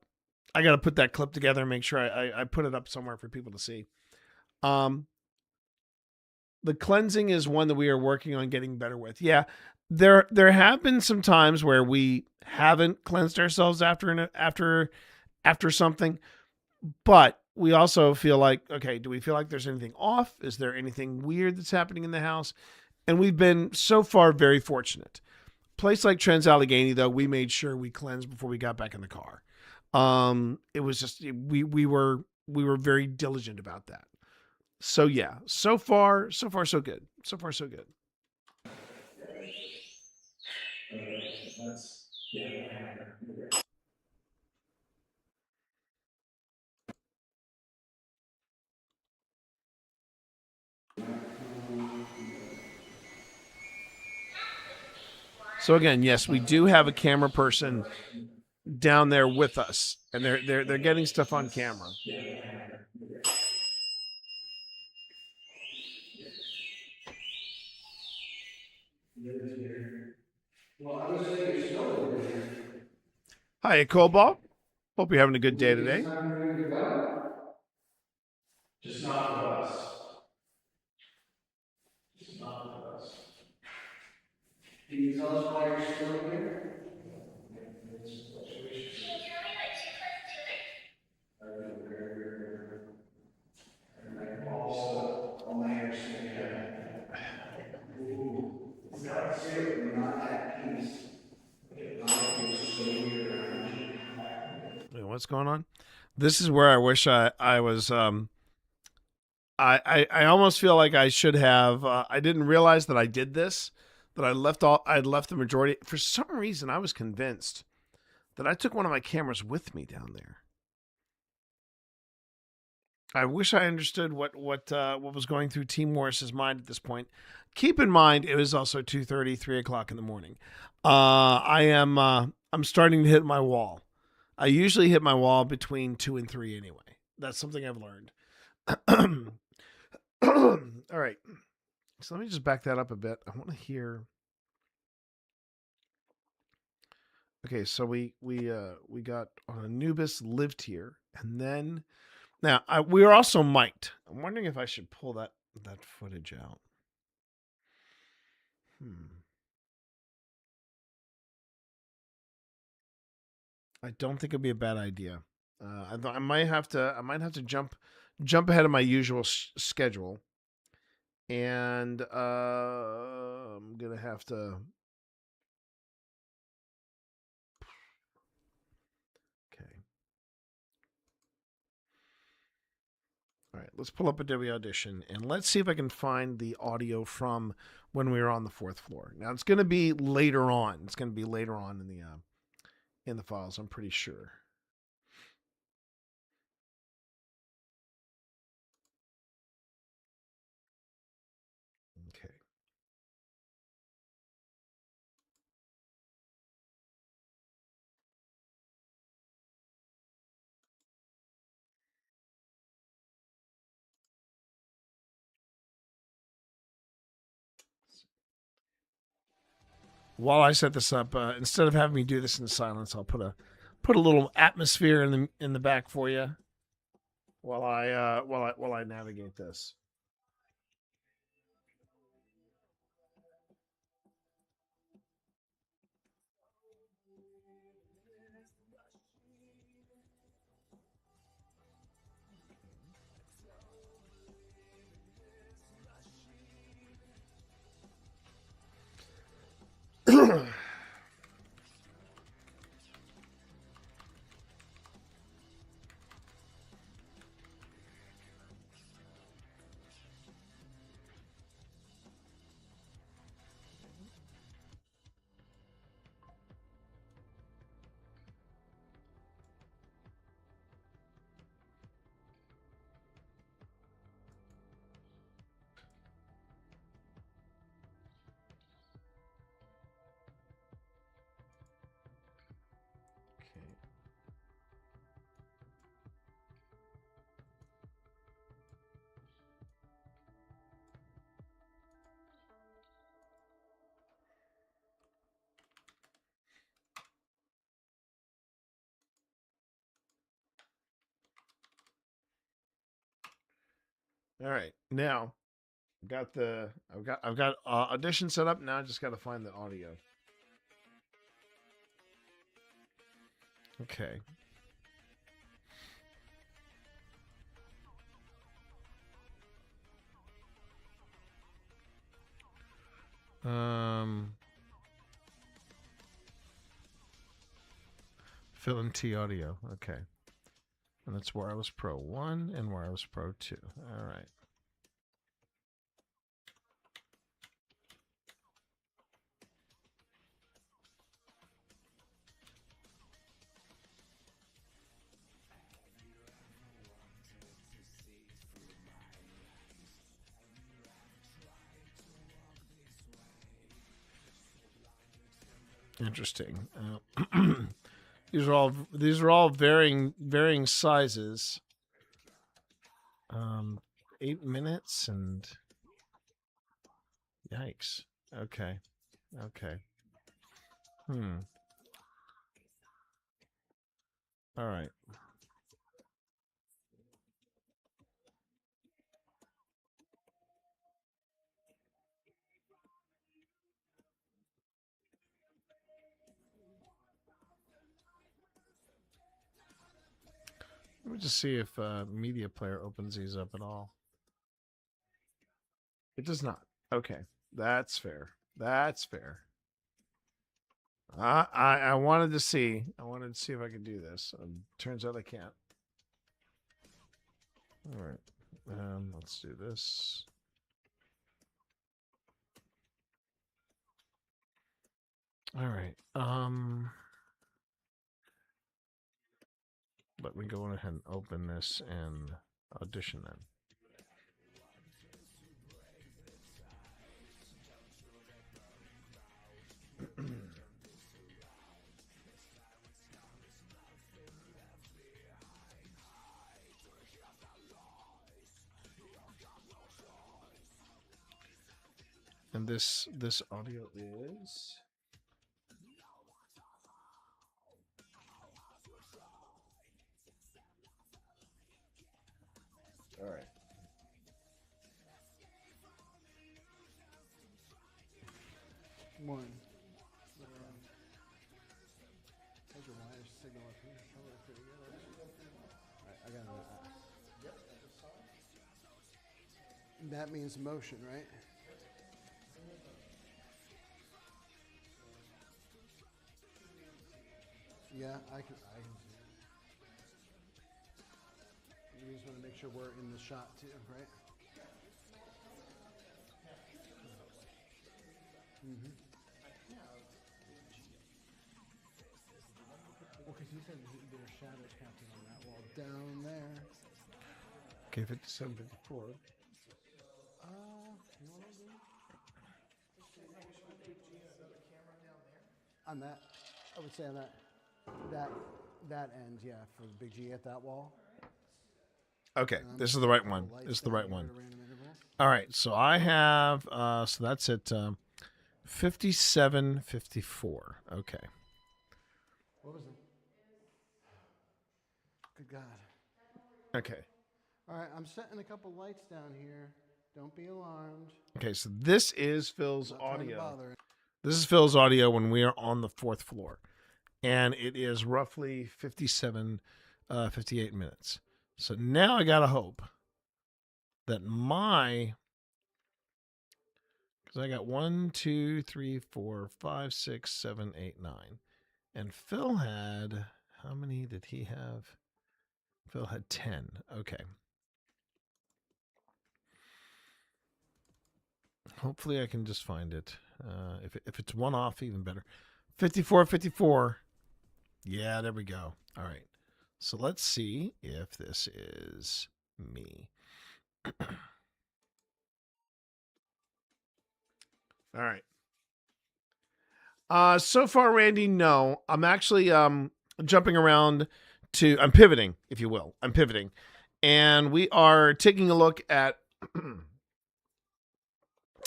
put that clip together and make sure I put it up somewhere for people to see. The cleansing is one that we are working on getting better with. Yeah, there have been some times where we haven't cleansed ourselves after something, but we also feel like, okay, do we feel like there's anything off? Is there anything weird that's happening in the house? And we've been so far very fortunate. Place like Trans-Allegheny, though, we made sure we cleansed before we got back in the car. It was just we were very diligent about that. So yeah, so far so good. So far so good. So again, yes, we do have a camera person down there with us, and they're getting stuff on camera. Hi, Cobalt. Hope you're having a good day today. Just not with us. Just not with us. Can you tell us why you're still here? Also, all my hair standing up. It's not serious, we're not at peace. Wait, what's going on? This is where I wish I was. I almost feel like I should have. I didn't realize that I did this. That I'd left the majority. For some reason, I was convinced that I took one of my cameras with me down there. I wish I understood what was going through Team Morris's mind at this point. Keep in mind, it was also 2:30, 3 o'clock in the morning. I'm starting to hit my wall. I usually hit my wall between 2 and 3 anyway. That's something I've learned. All right. So let me just back that up a bit. I want to hear. Okay, so we got Anubis lived here, and then now we are also mic'd. I'm wondering if I should pull that footage out. I don't think it'd be a bad idea. I might have to jump ahead of my usual schedule, and I'm gonna have to. All right, let's pull up Adobe Audition and let's see if I can find the audio from when we were on the 4th floor. Now it's going to be later on. It's going to be later on in the files, I'm pretty sure. Okay. While I set this up, instead of having me do this in silence, I'll put a little atmosphere in the back for you while I navigate this. All right, now I've got Audition set up. Now I just got to find the audio. Okay. Fill in T audio. Okay. And that's Wireless Pro 1 and Wireless Pro 2. All right. Interesting. These are all varying sizes. 8 minutes and yikes. Okay. All right. Let me just see if Media Player opens these up at all. It does not. Okay, that's fair. I wanted to see. If I could do this. Turns out I can't. All right. Let's do this. All right. Let me go ahead and open this and Audition then. And this audio is all right. One. Take a wire signal up here. Probably pretty good. Alright, I got it. Yep. That means motion, right? Yeah, I can see it. We just want to make sure we're in the shot too, right? Mm-hmm. Well, because you said there are shadows casting on that wall down there. Okay, 57, 54. You know what I'll do? On that, I would say on that end, yeah, for the big G at that wall. Okay, this is the right one. Lights This is the down right here one. at a random interval. All right, so I have, so that's at 57, 54. Okay. What was it? Good God. Okay. All right, I'm setting a couple lights down here. Don't be alarmed. Okay, so this is Phil's Not trying to audio. bother. This is Phil's audio when we are on the 4th floor. And it is roughly 57, 58 minutes. So now I got to hope that because I got 1, 2, 3, 4, 5, 6, 7, 8, 9. And Phil had, how many did he have? Phil had 10. Okay. Hopefully I can just find it. If it's one off, even better. 54, 54. Yeah, there we go. All right. So let's see if this is me. All right. So far, Randy, no. I'm actually jumping around I'm pivoting, if you will. I'm pivoting. And we are taking a look at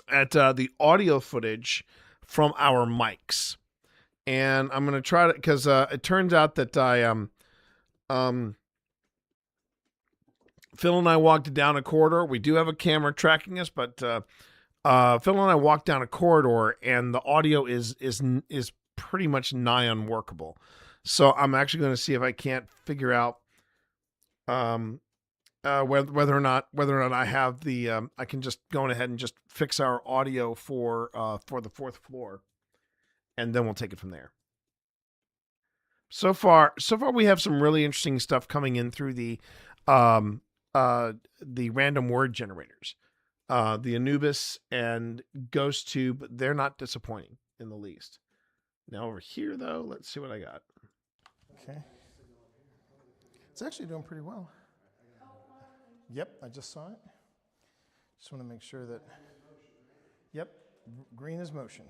the audio footage from our mics. And I'm going to try to, because it turns out that Phil and I walked down a corridor. We do have a camera tracking us, but Phil and I walked down a corridor, and the audio is pretty much nigh unworkable. So I'm actually going to see if I can't figure out whether or not I have the I can just go ahead and just fix our audio for the 4th floor, and then we'll take it from there. So far we have some really interesting stuff coming in through the random word generators. The Anubis and GhostTube, they're not disappointing in the least. Now over here though, let's see what I got. Okay. It's actually doing pretty well. Yep, I just saw it. Just want to make sure that. Yep, green is motion.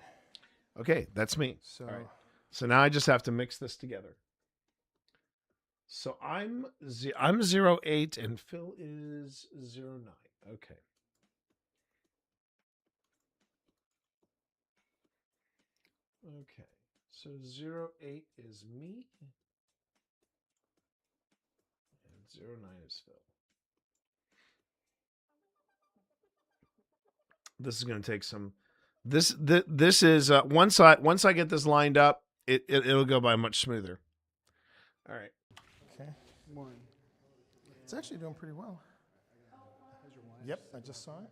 Okay, that's me. So, all right. So now I just have to mix this together. So I'm 08 and Phil is 09. Okay. Okay. So 08 is me. And 09 is Phil. This is going to take some. This is once I get this lined up, it'll go by much smoother. All right. Okay. One. It's actually doing pretty well. Yep, I just saw it.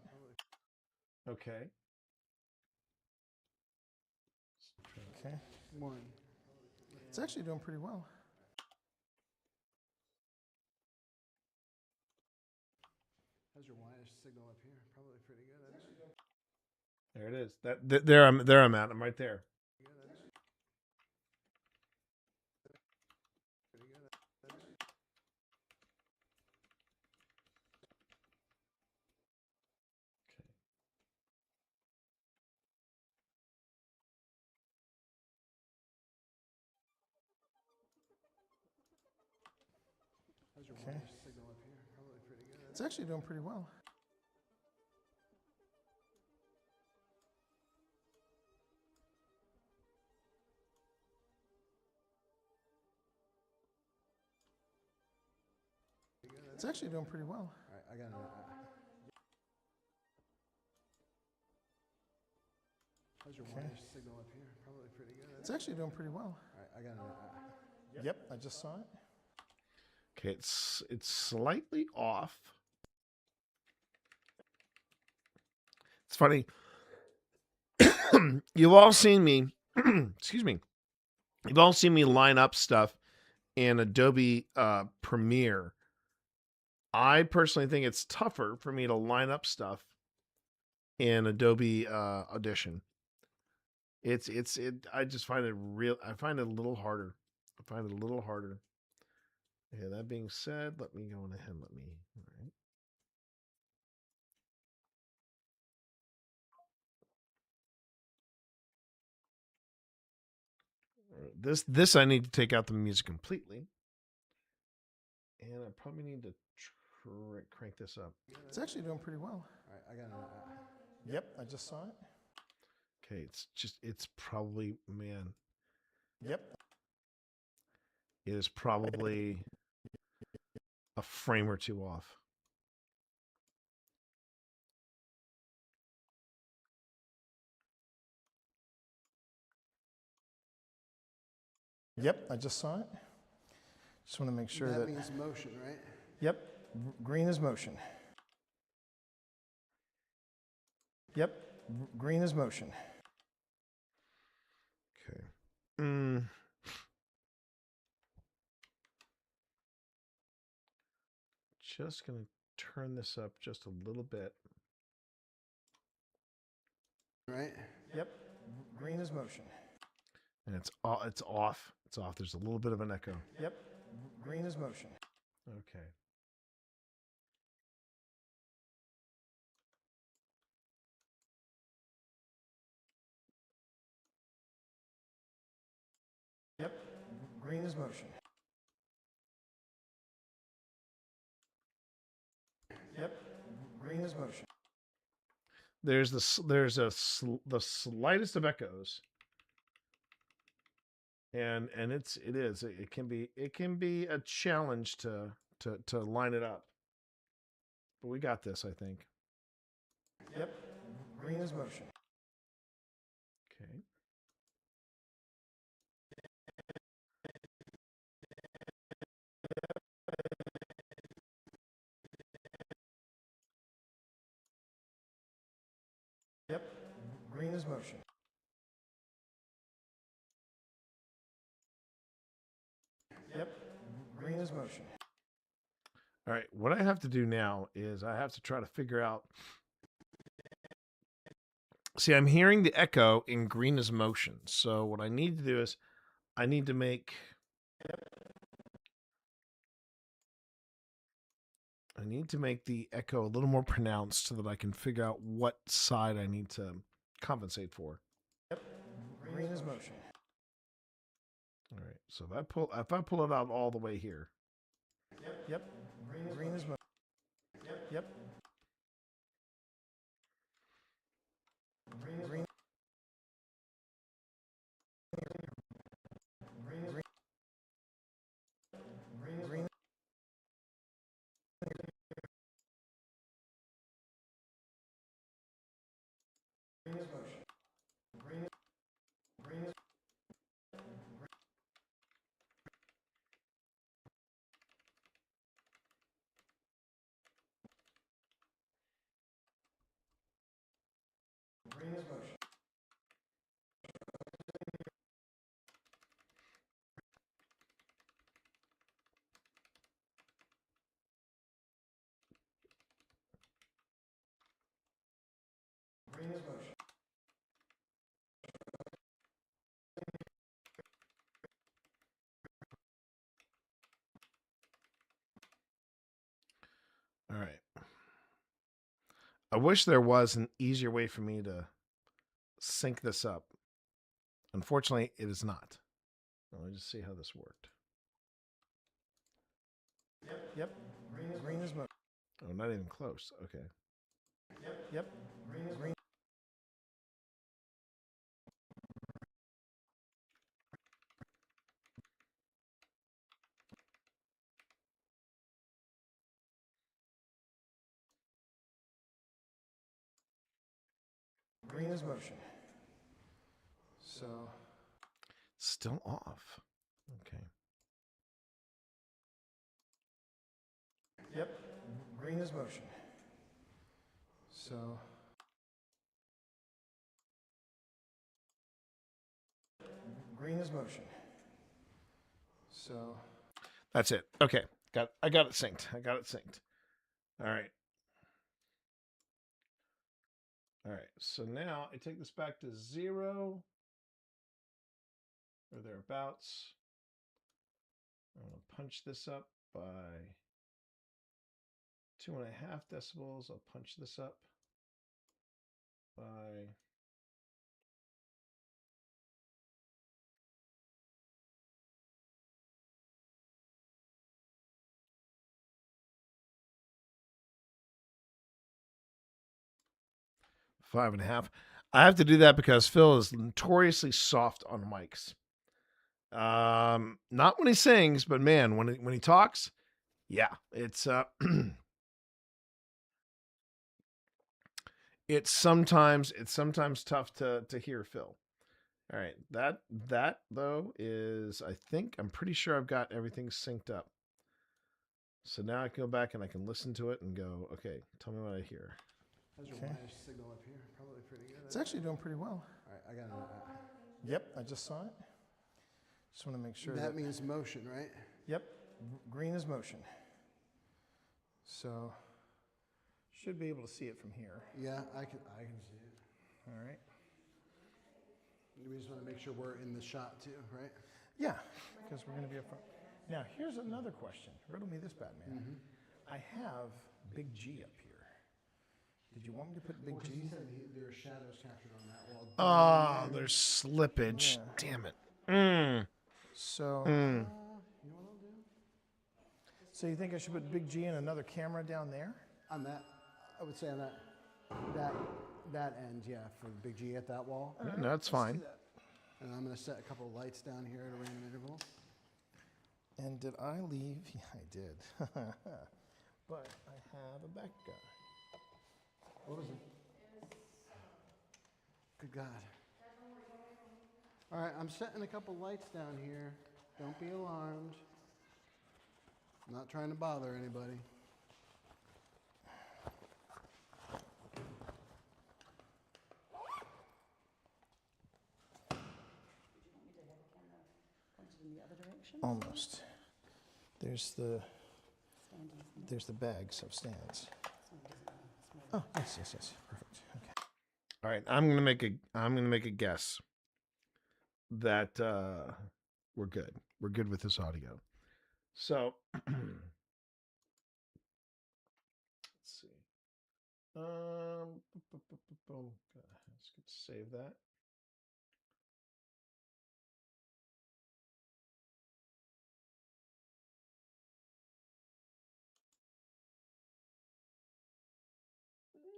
Okay. Okay. One. It's actually doing pretty well. How's your wire signal up here? Probably pretty good. There it is. There I'm at. I'm right there. How's your wire signal up here? Probably pretty good. It's actually doing pretty well. It's actually doing pretty well. All right, I got it. How's your wire signal up here? Probably pretty good. It's actually doing pretty well. All right, I got it. Yep, I just saw it. Okay, it's slightly off. It's funny. You've all seen me. Excuse me. You've all seen me line up stuff in Adobe Premiere I personally think it's tougher for me to line up stuff in Adobe Audition. I just find it I find it a little harder. Okay, that being said, let me go on ahead. All right. This I need to take out the music completely, and I probably need to crank this up. It's actually doing pretty well. All right, I got it. Yep, I just saw it. Okay, it's probably, man, Yep. it is probably a frame or two off. Yep, I just saw it. Just want to make sure That that. means motion, right? Yep, green is motion. Yep, green is motion. Okay. Just gonna turn this up just a little bit. Right? Yep, green is motion. And it's off. It's off. There's a little bit of an echo. Yep, green is motion. Okay. Yep, green is motion. Yep, green is motion. There's the slightest of echoes, and it can be a challenge to line it up, but we got this, I think. Yep, green is motion. Okay. Yep, green is motion. Yep, green is motion. All right, what I have to do now is I have to try to figure out. See, I'm hearing the echo in green is motion. So what I need to do is I need to make the echo a little more pronounced so that I can figure out what side I need to compensate for. Yep, green is motion. All right. So if I pull it out all the way here. Yep, green is motion. Yep. Green. Green. All right. I wish there was an easier way for me to sync this up. Unfortunately, it is not. Let me just see how this worked. Yep, green is motion. Oh, not even close. Okay. Yep, green. Green is motion. So. Still off. Okay. Yep, green is motion. So. Green is motion. So. That's it. Okay. I got it synced. All right. All right. So now I take this back to 0 or thereabouts. I'm going to punch this up by 2.5 decibels. I'll punch this up by 5.5. I have to do that because Phil is notoriously soft on mics. Not when he sings, but man, when he talks, yeah, it's it's sometimes tough to hear Phil. All right, that though is, I'm pretty sure I've got everything synced up. So now I can go back and I can listen to it and go, okay, tell me what I hear. How's your wire signal up here? Probably pretty good. It's actually doing pretty well. All right, I got it. Yep, I just saw it. Just want to make sure That means motion, right? Yep, green is motion. So should be able to see it from here. Yeah, I can see it. All right. We just want to make sure we're in the shot too, right? Yeah, because we're going to be up front. Now, here's another question. Riddle me this, Batman. I have Big G up here. Did you want me to put Big G? He said there are shadows captured on that wall. Oh, there's slippage. Yeah. Damn it. So, You know what I'll do? so you think I should put Big G and another camera down there? On that, I would say on that end, yeah, for the Big G at that wall. No, that's fine. And I'm going to set a couple of lights down here at a random interval. And did I leave? Yeah, I did. But I have a back guy. What was it? Good God. All right, I'm setting a couple lights down here. Don't be alarmed. I'm not trying to bother anybody. Almost. There's the bags of stands. Oh, yes, perfect. Okay. All right, I'm gonna make a guess that we're good. We're good with this audio. So let's see. Let's save that.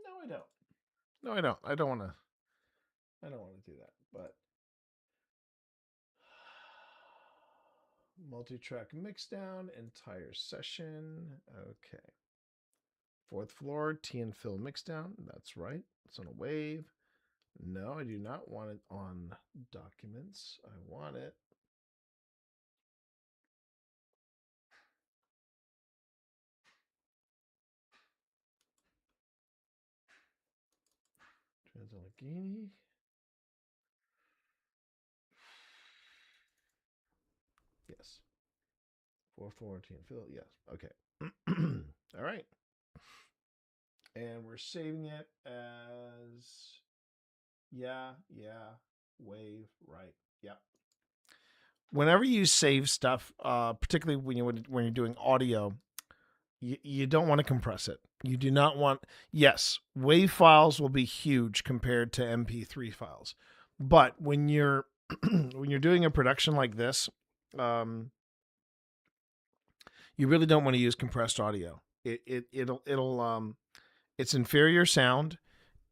No, I don't. No, I don't. I don't want to do that. But multi-track mixdown, entire session. Okay. 4th floor, T and Phil mixdown. That's right. It's on a wave. No, I do not want it on documents. I want it. Trans-Allegheny. Yes. 414 Phil. Yes. Okay. All right. And we're saving it as wave, right. Yep. Whenever you save stuff, particularly when you're doing audio, you don't want to compress it. You do not want, yes, WAV files will be huge compared to MP3 files. But when you're when you're doing a production like this, you really don't want to use compressed audio. It's inferior sound,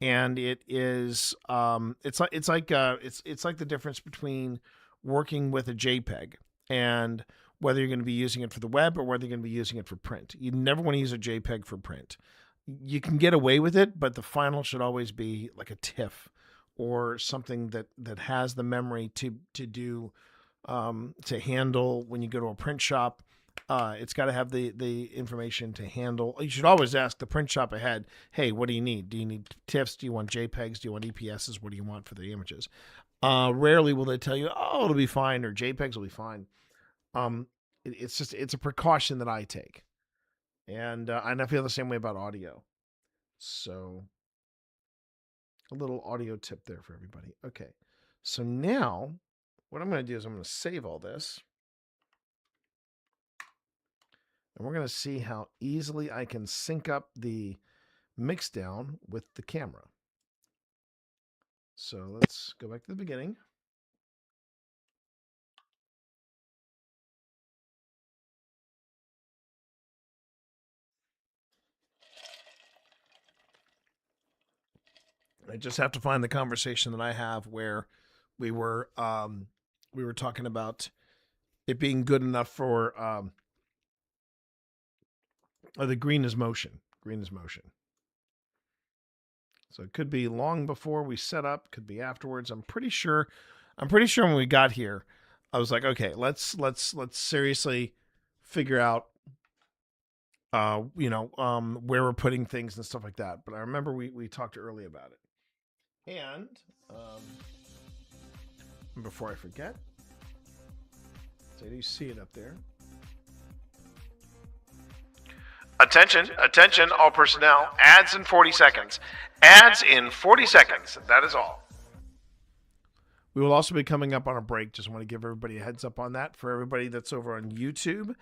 and it is it's like the difference between working with a JPEG and whether you're going to be using it for the web or whether you're going to be using it for print. You never want to use a JPEG for print. You can get away with it, but the final should always be like a TIFF or something that has the memory to do to handle when you go to a print shop. It's got to have the information to handle. You should always ask the print shop ahead, hey, what do you need? Do you need TIFFs? Do you want JPEGs? Do you want EPSs? What do you want for the images? Rarely will they tell you, oh, it'll be fine, or JPEGs will be fine. It's a precaution that I take. And I feel the same way about audio. So a little audio tip there for everybody. Okay. So now what I'm going to do is I'm going to save all this. And we're going to see how easily I can sync up the mix down with the camera. So let's go back to the beginning. I just have to find the conversation that I have where we were talking about it being good enough for the green is motion. Green is motion. So it could be long before we set up, could be afterwards. I'm pretty sure when we got here, I was like, okay, let's seriously figure out where we're putting things and stuff like that. But I remember we talked early about it. And before I forget, so you see it up there. Attention, all personnel. Ads in 40 seconds. Ads in 40 seconds. That is all. We will also be coming up on a break. Just want to give everybody a heads up on that. For everybody that's over on YouTube,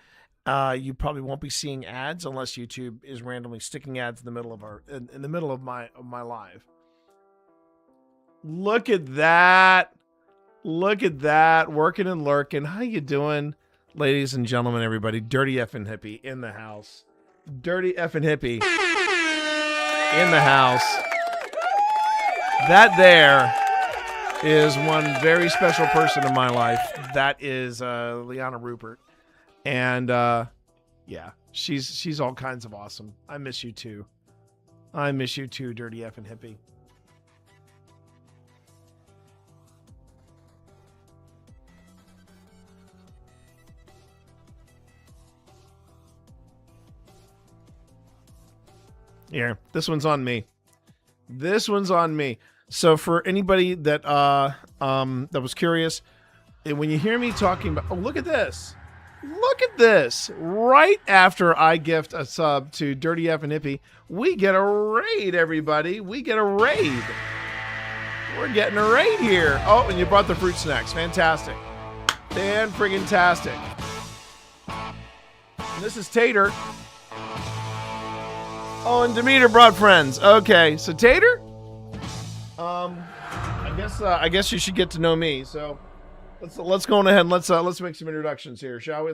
you probably won't be seeing ads unless YouTube is randomly sticking ads in the middle of my live. Look at that. Working and lurking. How you doing, ladies and gentlemen, everybody? Dirty effing hippie in the house. Dirty effing hippie in the house. That there is one very special person in my life. That is Liana Rupert. And yeah, she's all kinds of awesome. I miss you too. Dirty effing hippie. Here, this one's on me. So for anybody that that was curious, when you hear me talking about, oh, look at this. Right after I gift a sub to Dirty Effin' Hippie, we get a raid, everybody. We're getting a raid here. Oh, and you brought the fruit snacks. Fantastic. Fan-friggin-tastic. This is Tater. Oh, and Demeter brought friends. Okay, so Tater, I guess you should get to know me. So let's go on ahead and let's make some introductions here, shall we?